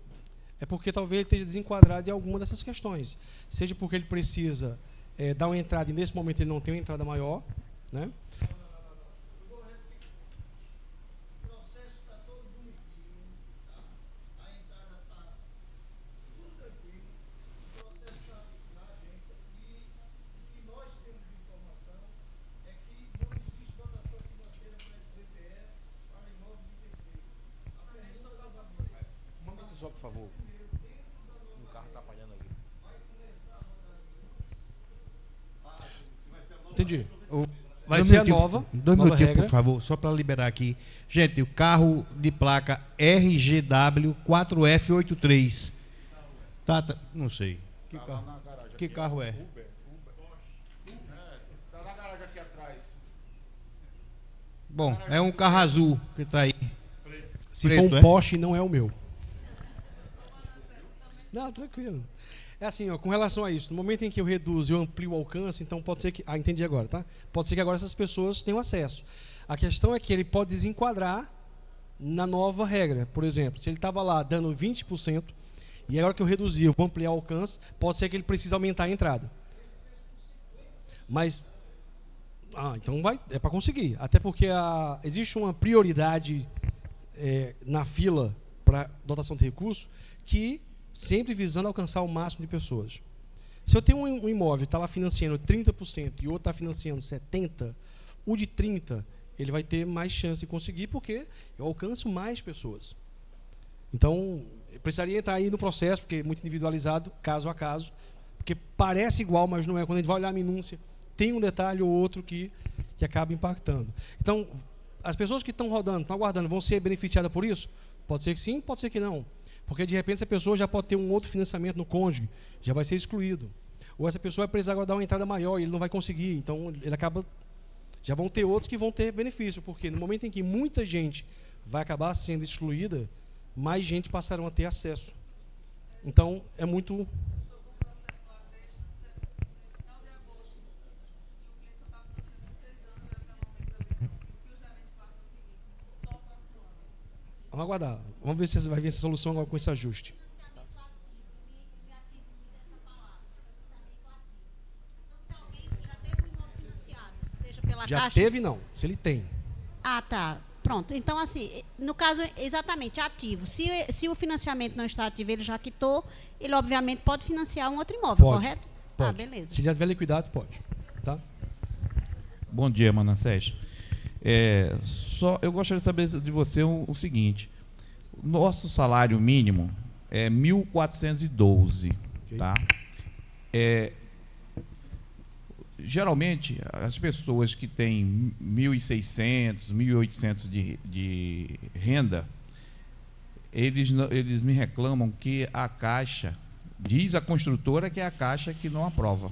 é porque talvez ele esteja desenquadrado de alguma dessas questões. Seja porque ele precisa dar uma entrada e nesse momento ele não tem uma entrada maior, né? Só, por favor. O carro atrapalhando aqui. Entendi. Vai Dois ser a minutinhos, nova, Dois nova minutinhos, regra. por favor, só para liberar aqui. Gente, o carro de placa RGW 4F83. Tá, não sei. Que carro é? Está na garagem aqui atrás. Bom, é um carro azul que tá aí. Se Preto, for um é? Porsche, não é o meu. Não, tranquilo. É assim, ó, com relação a isso, no momento em que eu reduzo, eu amplio o alcance, então pode ser que... Ah, entendi agora, tá? Pode ser que agora essas pessoas tenham acesso. A questão é que ele pode desenquadrar na nova regra. Por exemplo, se ele estava lá dando 20%, e agora que eu reduzi, eu vou ampliar o alcance, pode ser que ele precise aumentar a entrada. Mas... então é para conseguir. Até porque existe uma prioridade na fila para dotação de recursos que sempre visando alcançar o máximo de pessoas. Se eu tenho um imóvel que está lá financiando 30% e o outro está financiando 70%, o de 30% ele vai ter mais chance de conseguir porque eu alcanço mais pessoas. Então, eu precisaria entrar aí no processo, porque é muito individualizado, caso a caso, porque parece igual, mas não é. Quando a gente vai olhar a minúcia, tem um detalhe ou outro que acaba impactando. Então, as pessoas que estão rodando, estão aguardando, vão ser beneficiadas por isso? Pode ser que sim, pode ser que não. Porque, de repente, essa pessoa já pode ter um outro financiamento no cônjuge, já vai ser excluído. Ou essa pessoa vai precisar agora dar uma entrada maior e ele não vai conseguir. Então, ele acaba... Já vão ter outros que vão ter benefício, porque no momento em que muita gente vai acabar sendo excluída, mais gente passarão a ter acesso. Então, é muito... Vamos aguardar. Vamos ver se vai vir essa solução agora com esse ajuste. Já Caixa? teve, não. Se ele tem. Ah, tá. Pronto. Então, assim, no caso, exatamente, ativo. Se o financiamento não está ativo, ele já quitou, ele obviamente pode financiar um outro imóvel, Pode. correto? Pode. Ah, beleza. Se já tiver liquidado, pode. Tá? Bom dia, Manassés. Eu gostaria de saber de você o seguinte. Nosso salário mínimo é 1.412, Ok. tá? Geralmente, as pessoas que têm 1.600, 1.800 de renda, eles me reclamam que a Caixa, diz a construtora que é a Caixa que não aprova,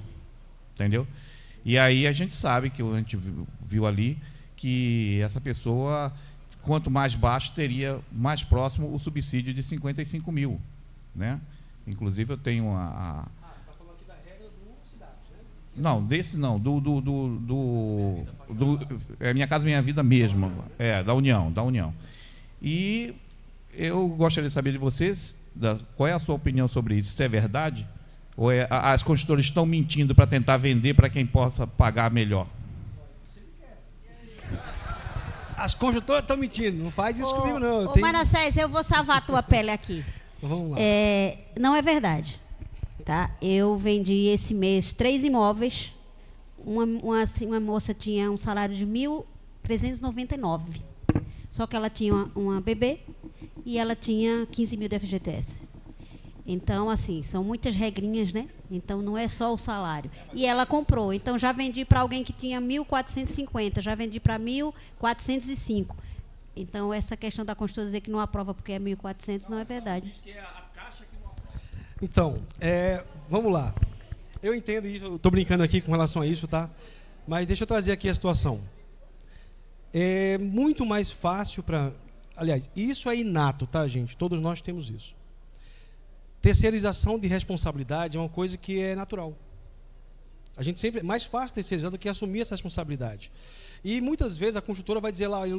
entendeu? E aí a gente sabe, que a gente viu ali, que essa pessoa, quanto mais baixo, teria mais próximo o subsídio de 55 mil, né? Inclusive eu tenho Você está falando aqui da regra do Cidade, né? Não, desse não, Minha Casa Minha Vida mesmo, da União. E eu gostaria de saber de vocês, qual é a sua opinião sobre isso, se é verdade, ou as construtoras estão mentindo para tentar vender para quem possa pagar melhor? As construtoras estão mentindo, não faz isso comigo, não. Ô, Manassés, eu vou salvar a tua pele aqui. Vamos lá. Não é verdade. Tá? Eu vendi esse mês 3 imóveis. Uma moça tinha um salário de 1.399. Só que ela tinha uma bebê e ela tinha 15 mil de FGTS. Então, assim, são muitas regrinhas, né? Então, não é só o salário. E ela comprou. Então, já vendi para alguém que tinha 1.450, já vendi para 1.405. Então, essa questão da construtora dizer que não aprova porque é 1.400 não é verdade. Então, vamos lá. Eu entendo isso, eu estou brincando aqui com relação a isso, tá? Mas deixa eu trazer aqui a situação. É muito mais fácil para... Aliás, isso é inato, tá, gente? Todos nós temos isso. Terceirização de responsabilidade é uma coisa que é natural. A gente sempre... É mais fácil terceirizar do que assumir essa responsabilidade. E muitas vezes a construtora vai dizer lá, eu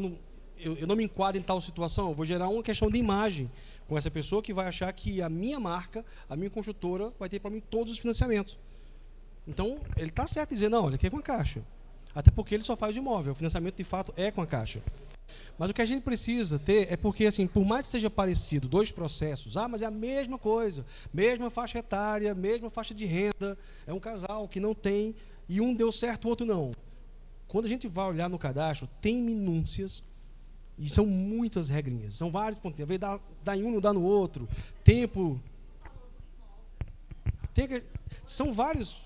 não me enquadro em tal situação, eu vou gerar uma questão de imagem com essa pessoa que vai achar que a minha marca, a minha construtora, vai ter para mim todos os financiamentos. Então, ele está certo em dizer, não, ele quer com a Caixa. Até porque ele só faz o imóvel, o financiamento de fato é com a Caixa. Mas o que a gente precisa ter é porque, assim, por mais que seja parecido, dois processos, mas é a mesma coisa, mesma faixa etária, mesma faixa de renda, é um casal que não tem, e um deu certo, o outro não. Quando a gente vai olhar no cadastro, tem minúcias, e são muitas regrinhas, são vários pontos, às vezes dá em um, não dá no outro, tempo... São vários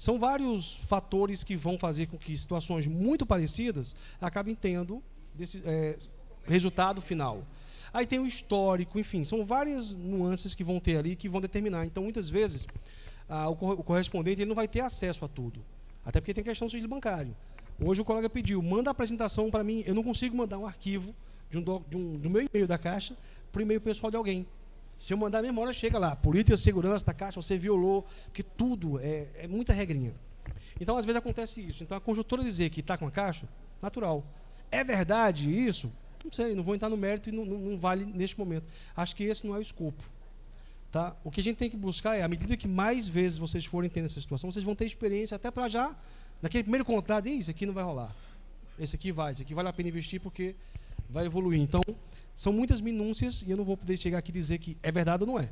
São vários fatores que vão fazer com que situações muito parecidas acabem tendo resultado final. Aí tem o histórico, enfim, são várias nuances que vão ter ali que vão determinar. Então, muitas vezes, o correspondente ele não vai ter acesso a tudo. Até porque tem questão do sigilo bancário. Hoje o colega pediu, manda a apresentação para mim, eu não consigo mandar um arquivo do meu e-mail da Caixa para o e-mail pessoal de alguém. Se eu mandar a memória, chega lá, política de segurança da Caixa, você violou, que tudo é muita regrinha. Então, às vezes acontece isso. Então, a conjuntora dizer que está com a Caixa, natural. É verdade isso? Não sei, não vou entrar no mérito e não vale neste momento. Acho que esse não é o escopo. Tá? O que a gente tem que buscar é, à medida que mais vezes vocês forem tendo essa situação, vocês vão ter experiência até para já, naquele primeiro contrato, isso aqui não vai rolar. Esse aqui vale a pena investir porque vai evoluir. Então, são muitas minúcias e eu não vou poder chegar aqui e dizer que é verdade ou não é.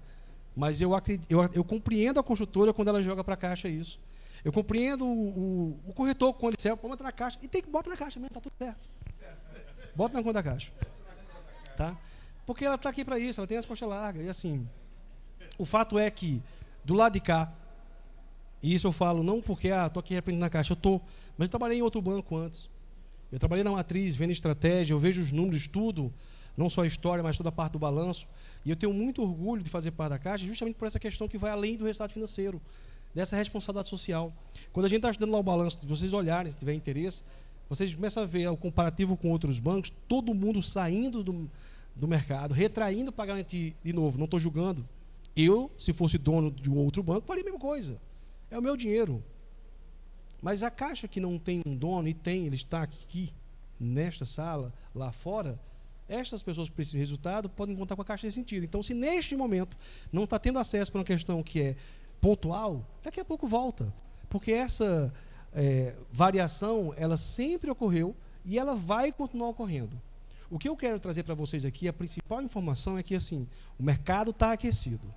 Mas eu compreendo a construtora quando ela joga para a Caixa isso. Eu compreendo o corretor quando disser, pode botar na Caixa. E tem que botar na Caixa mesmo, está tudo certo. Bota na conta da Caixa. Tá? Porque ela está aqui para isso, ela tem as costas largas. E assim, o fato é que, do lado de cá, e isso eu falo não porque estou aqui aprendendo na Caixa, mas eu trabalhei em outro banco antes. Eu trabalhei na matriz, vendo estratégia, eu vejo os números, tudo, não só a história, mas toda a parte do balanço. E eu tenho muito orgulho de fazer parte da Caixa, justamente por essa questão que vai além do resultado financeiro, dessa responsabilidade social. Quando a gente está estudando lá o balanço, se vocês olharem, se tiver interesse, vocês começam a ver o comparativo com outros bancos, todo mundo saindo do mercado, retraindo pagamento de novo. Não estou julgando. Eu, se fosse dono de um outro banco, faria a mesma coisa. É o meu dinheiro. Mas a Caixa que não tem um dono, ele está aqui, nesta sala, lá fora, estas pessoas que precisam de resultado podem contar com a Caixa nesse sentido. Então, se neste momento não está tendo acesso para uma questão que é pontual, daqui a pouco volta. Porque essa variação, ela sempre ocorreu e ela vai continuar ocorrendo. O que eu quero trazer para vocês aqui, a principal informação é que assim, o mercado está aquecido.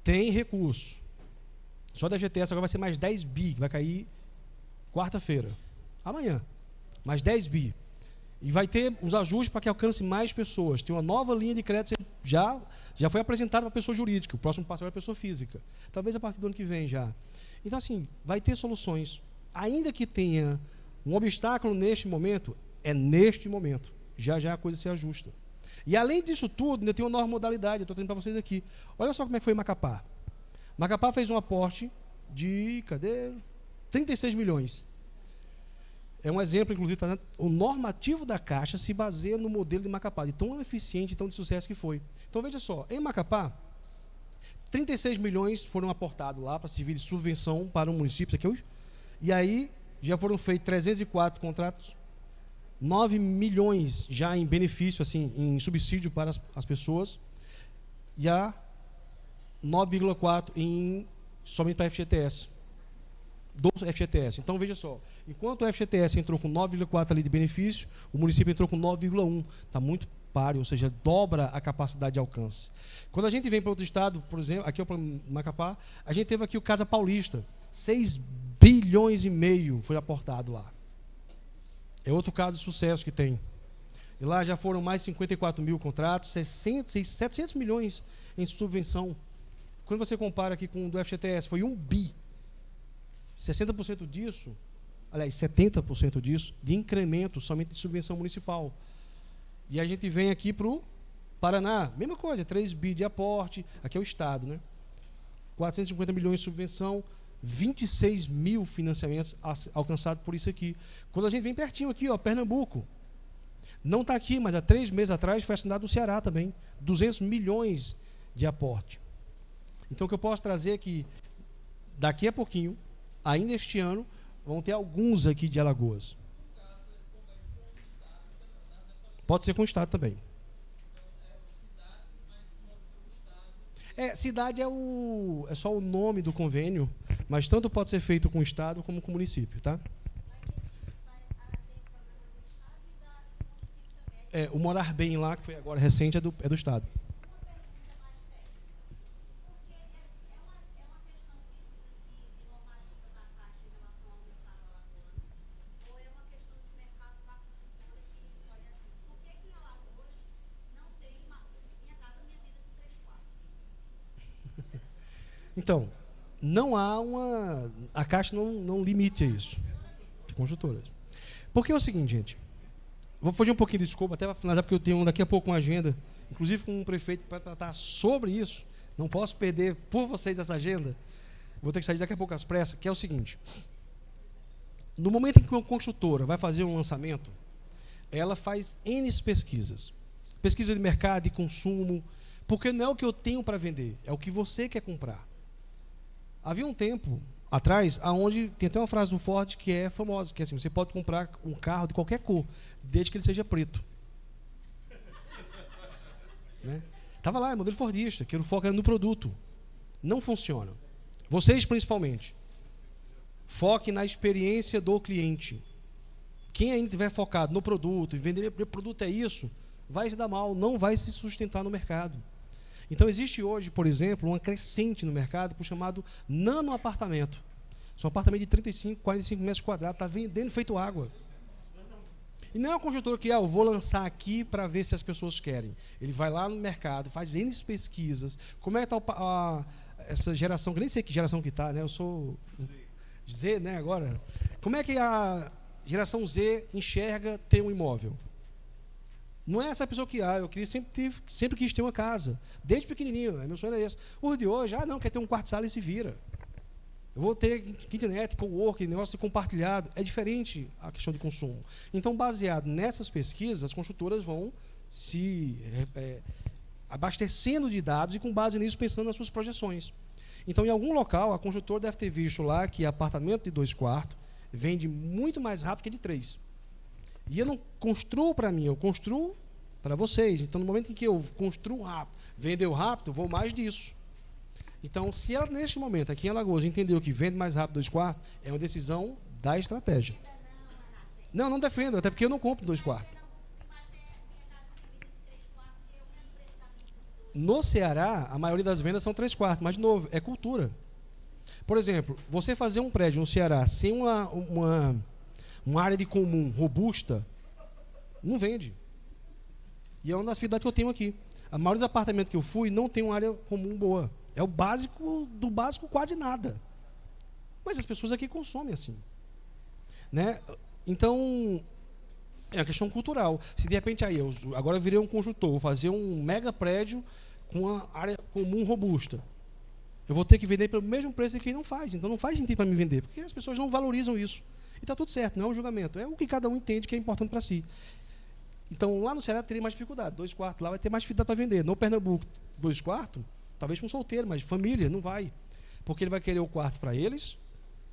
Tem recurso. Só da FGTS agora vai ser mais 10 bi, que vai cair quarta-feira. Amanhã. Mais 10 bi. E vai ter os ajustes para que alcance mais pessoas. Tem uma nova linha de crédito, já foi apresentada para a pessoa jurídica. O próximo passo é para a pessoa física. Talvez a partir do ano que vem já. Então, assim, vai ter soluções. Ainda que tenha um obstáculo neste momento, é neste momento. Já a coisa se ajusta. E além disso tudo, ainda tem uma nova modalidade. Eu estou trazendo para vocês aqui. Olha só como é que foi Macapá. Macapá fez um aporte de, 36 milhões. É um exemplo, inclusive, tá, o normativo da Caixa se baseia no modelo de Macapá, de tão eficiente e tão de sucesso que foi. Então, veja só, em Macapá, 36 milhões foram aportados lá para servir de subvenção para o município, e aí já foram feitos 304 contratos, 9 milhões já em benefício, assim, em subsídio para as pessoas, e a 9,4 somente para a FGTS. Do FGTS. Então, veja só, enquanto o FGTS entrou com 9,4 ali de benefício, o município entrou com 9,1. Está muito páreo, ou seja, dobra a capacidade de alcance. Quando a gente vem para outro estado, por exemplo, aqui para Macapá, a gente teve aqui o Casa Paulista, 6 bilhões e meio foi aportado lá. É outro caso de sucesso que tem. E lá já foram mais 54 mil contratos, 700 milhões em subvenção. Quando você compara aqui com o do FGTS, foi 1 bi. 60% disso, aliás, 70% disso, de incremento somente de subvenção municipal. E a gente vem aqui para o Paraná, mesma coisa, 3 bi de aporte, aqui é o Estado, né? 450 milhões de subvenção, 26 mil financiamentos alcançados por isso aqui. Quando a gente vem pertinho aqui, ó, Pernambuco, não está aqui, mas há 3 meses atrás foi assinado no Ceará também, 200 milhões de aporte. Então, o que eu posso trazer é que, daqui a pouquinho, ainda este ano, vão ter alguns aqui de Alagoas. Pode ser com o Estado também. Cidade é só o nome do convênio, mas tanto pode ser feito com o Estado como com o município, tá? O Morar Bem lá, que foi agora recente, é do Estado. Então, não há a Caixa não limite a isso, de construtoras. Porque é o seguinte, gente, vou fugir um pouquinho de desculpa, até para finalizar, porque eu tenho daqui a pouco uma agenda, inclusive com um prefeito para tratar sobre isso, não posso perder por vocês essa agenda, vou ter que sair daqui a pouco às pressas, que é o seguinte, no momento em que uma construtora vai fazer um lançamento, ela faz N pesquisas, pesquisa de mercado, de consumo, porque não é o que eu tenho para vender, é o que você quer comprar. Havia um tempo atrás, aonde tem até uma frase do Ford que é famosa, que é assim, você pode comprar um carro de qualquer cor, desde que ele seja preto. Né? Tava lá, é modelo fordista, que o foco era no produto. Não funciona. Vocês, principalmente, foquem na experiência do cliente. Quem ainda estiver focado no produto, e vender o produto é isso, vai se dar mal, não vai se sustentar no mercado. Então, existe hoje, por exemplo, uma crescente no mercado por chamado nano apartamento. São um apartamento de 35, 45 metros quadrados, está vendendo feito água. E não é um construtor que, eu vou lançar aqui para ver se as pessoas querem. Ele vai lá no mercado, faz várias pesquisas. Como é que está essa geração, que nem sei que geração que está, né? Eu sou Z, né, agora. Como é que a geração Z enxerga ter um imóvel? Não é essa pessoa que, eu queria sempre quis ter uma casa, desde pequenininho, meu sonho era esse. O de hoje, não, quer ter um quarto de sala e se vira. Eu vou ter kitnet, coworking, negócio compartilhado. É diferente a questão de consumo. Então, baseado nessas pesquisas, as construtoras vão se abastecendo de dados e, com base nisso, pensando nas suas projeções. Então, em algum local, a construtora deve ter visto lá que apartamento de 2 quartos vende muito mais rápido que de 3. E eu não construo para mim, eu construo para vocês. Então, no momento em que eu construo rápido, vendeu rápido, eu vou mais disso. Então, se ela, neste momento, aqui em Alagoas, entendeu que vende mais rápido 2 quartos, é uma decisão da estratégia. Não defendo, até porque eu não compro 2 quartos. No Ceará, a maioria das vendas são 3 quartos, mas, de novo, é cultura. Por exemplo, você fazer um prédio no Ceará sem uma área de comum robusta, não vende. E é uma das dificuldades que eu tenho aqui. A maioria dos apartamentos que eu fui não tem uma área comum boa. É o básico do básico, quase nada. Mas as pessoas aqui consomem assim. Né? Então, é uma questão cultural. Se de repente agora eu virei um construtor, vou fazer um mega prédio com uma área comum robusta, eu vou ter que vender pelo mesmo preço que quem não faz. Então não faz sentido para me vender, porque as pessoas não valorizam isso. E está tudo certo, não é um julgamento. É o que cada um entende que é importante para si. Então, lá no Ceará teria mais dificuldade. 2 quartos lá vai ter mais dificuldade para vender. No Pernambuco, 2 quartos, talvez para um solteiro, mas família, não vai. Porque ele vai querer o quarto para eles.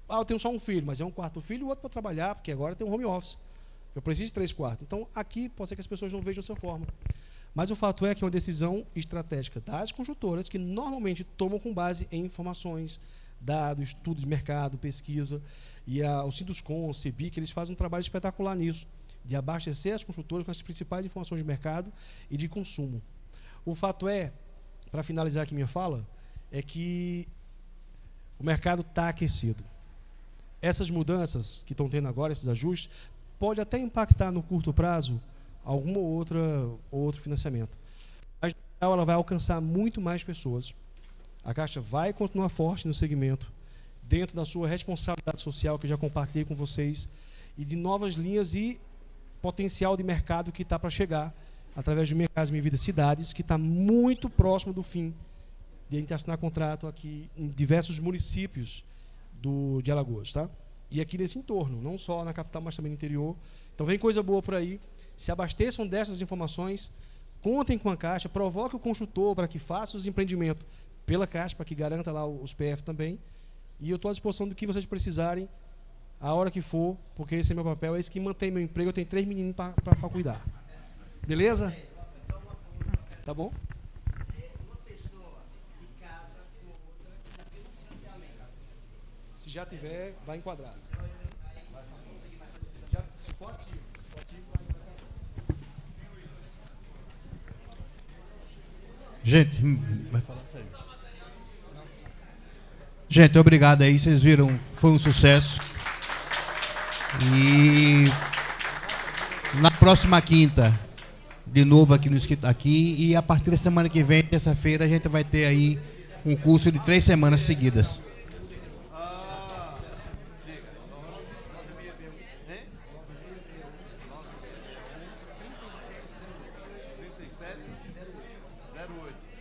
Eu tenho só um filho, mas é um quarto para o filho e o outro para trabalhar, porque agora tem um home office. Eu preciso de 3 quartos. Então, aqui pode ser que as pessoas não vejam dessa forma. Mas o fato é que é uma decisão estratégica das construtoras que normalmente tomam com base em informações, dados, estudo de mercado, pesquisa. E o Sinduscon, o CEBIC, eles fazem um trabalho espetacular nisso, de abastecer as construtoras com as principais informações de mercado e de consumo. O fato é, para finalizar aqui minha fala, é que o mercado está aquecido. Essas mudanças que estão tendo agora, esses ajustes, pode até impactar no curto prazo alguma outro financiamento. Mas ela vai alcançar muito mais pessoas. A Caixa vai continuar forte no segmento, dentro da sua responsabilidade social, que eu já compartilhei com vocês, e de novas linhas e potencial de mercado que está para chegar, através do Minha Casa Minha Vida Cidades, que está muito próximo do fim de a gente assinar contrato aqui em diversos municípios de Alagoas. Tá? E aqui nesse entorno, não só na capital, mas também no interior. Então vem coisa boa por aí. Se abasteçam dessas informações, contem com a Caixa, provoque o construtor para que faça os empreendimentos pela Caixa, para que garanta lá os PF também. E eu estou à disposição do que vocês precisarem, a hora que for, porque esse é meu papel, é esse que mantém meu emprego. Eu tenho 3 meninos para cuidar. Beleza? Tá bom? Se já tiver, vai enquadrar. Se for ativo, vai enquadrar. Gente, vai falar sério. Gente, obrigado aí, vocês viram, foi um sucesso. E na próxima quinta, de novo aqui no Escritório aqui, e a partir da semana que vem, terça-feira, a gente vai ter aí um curso de 3 semanas seguidas. 07 08.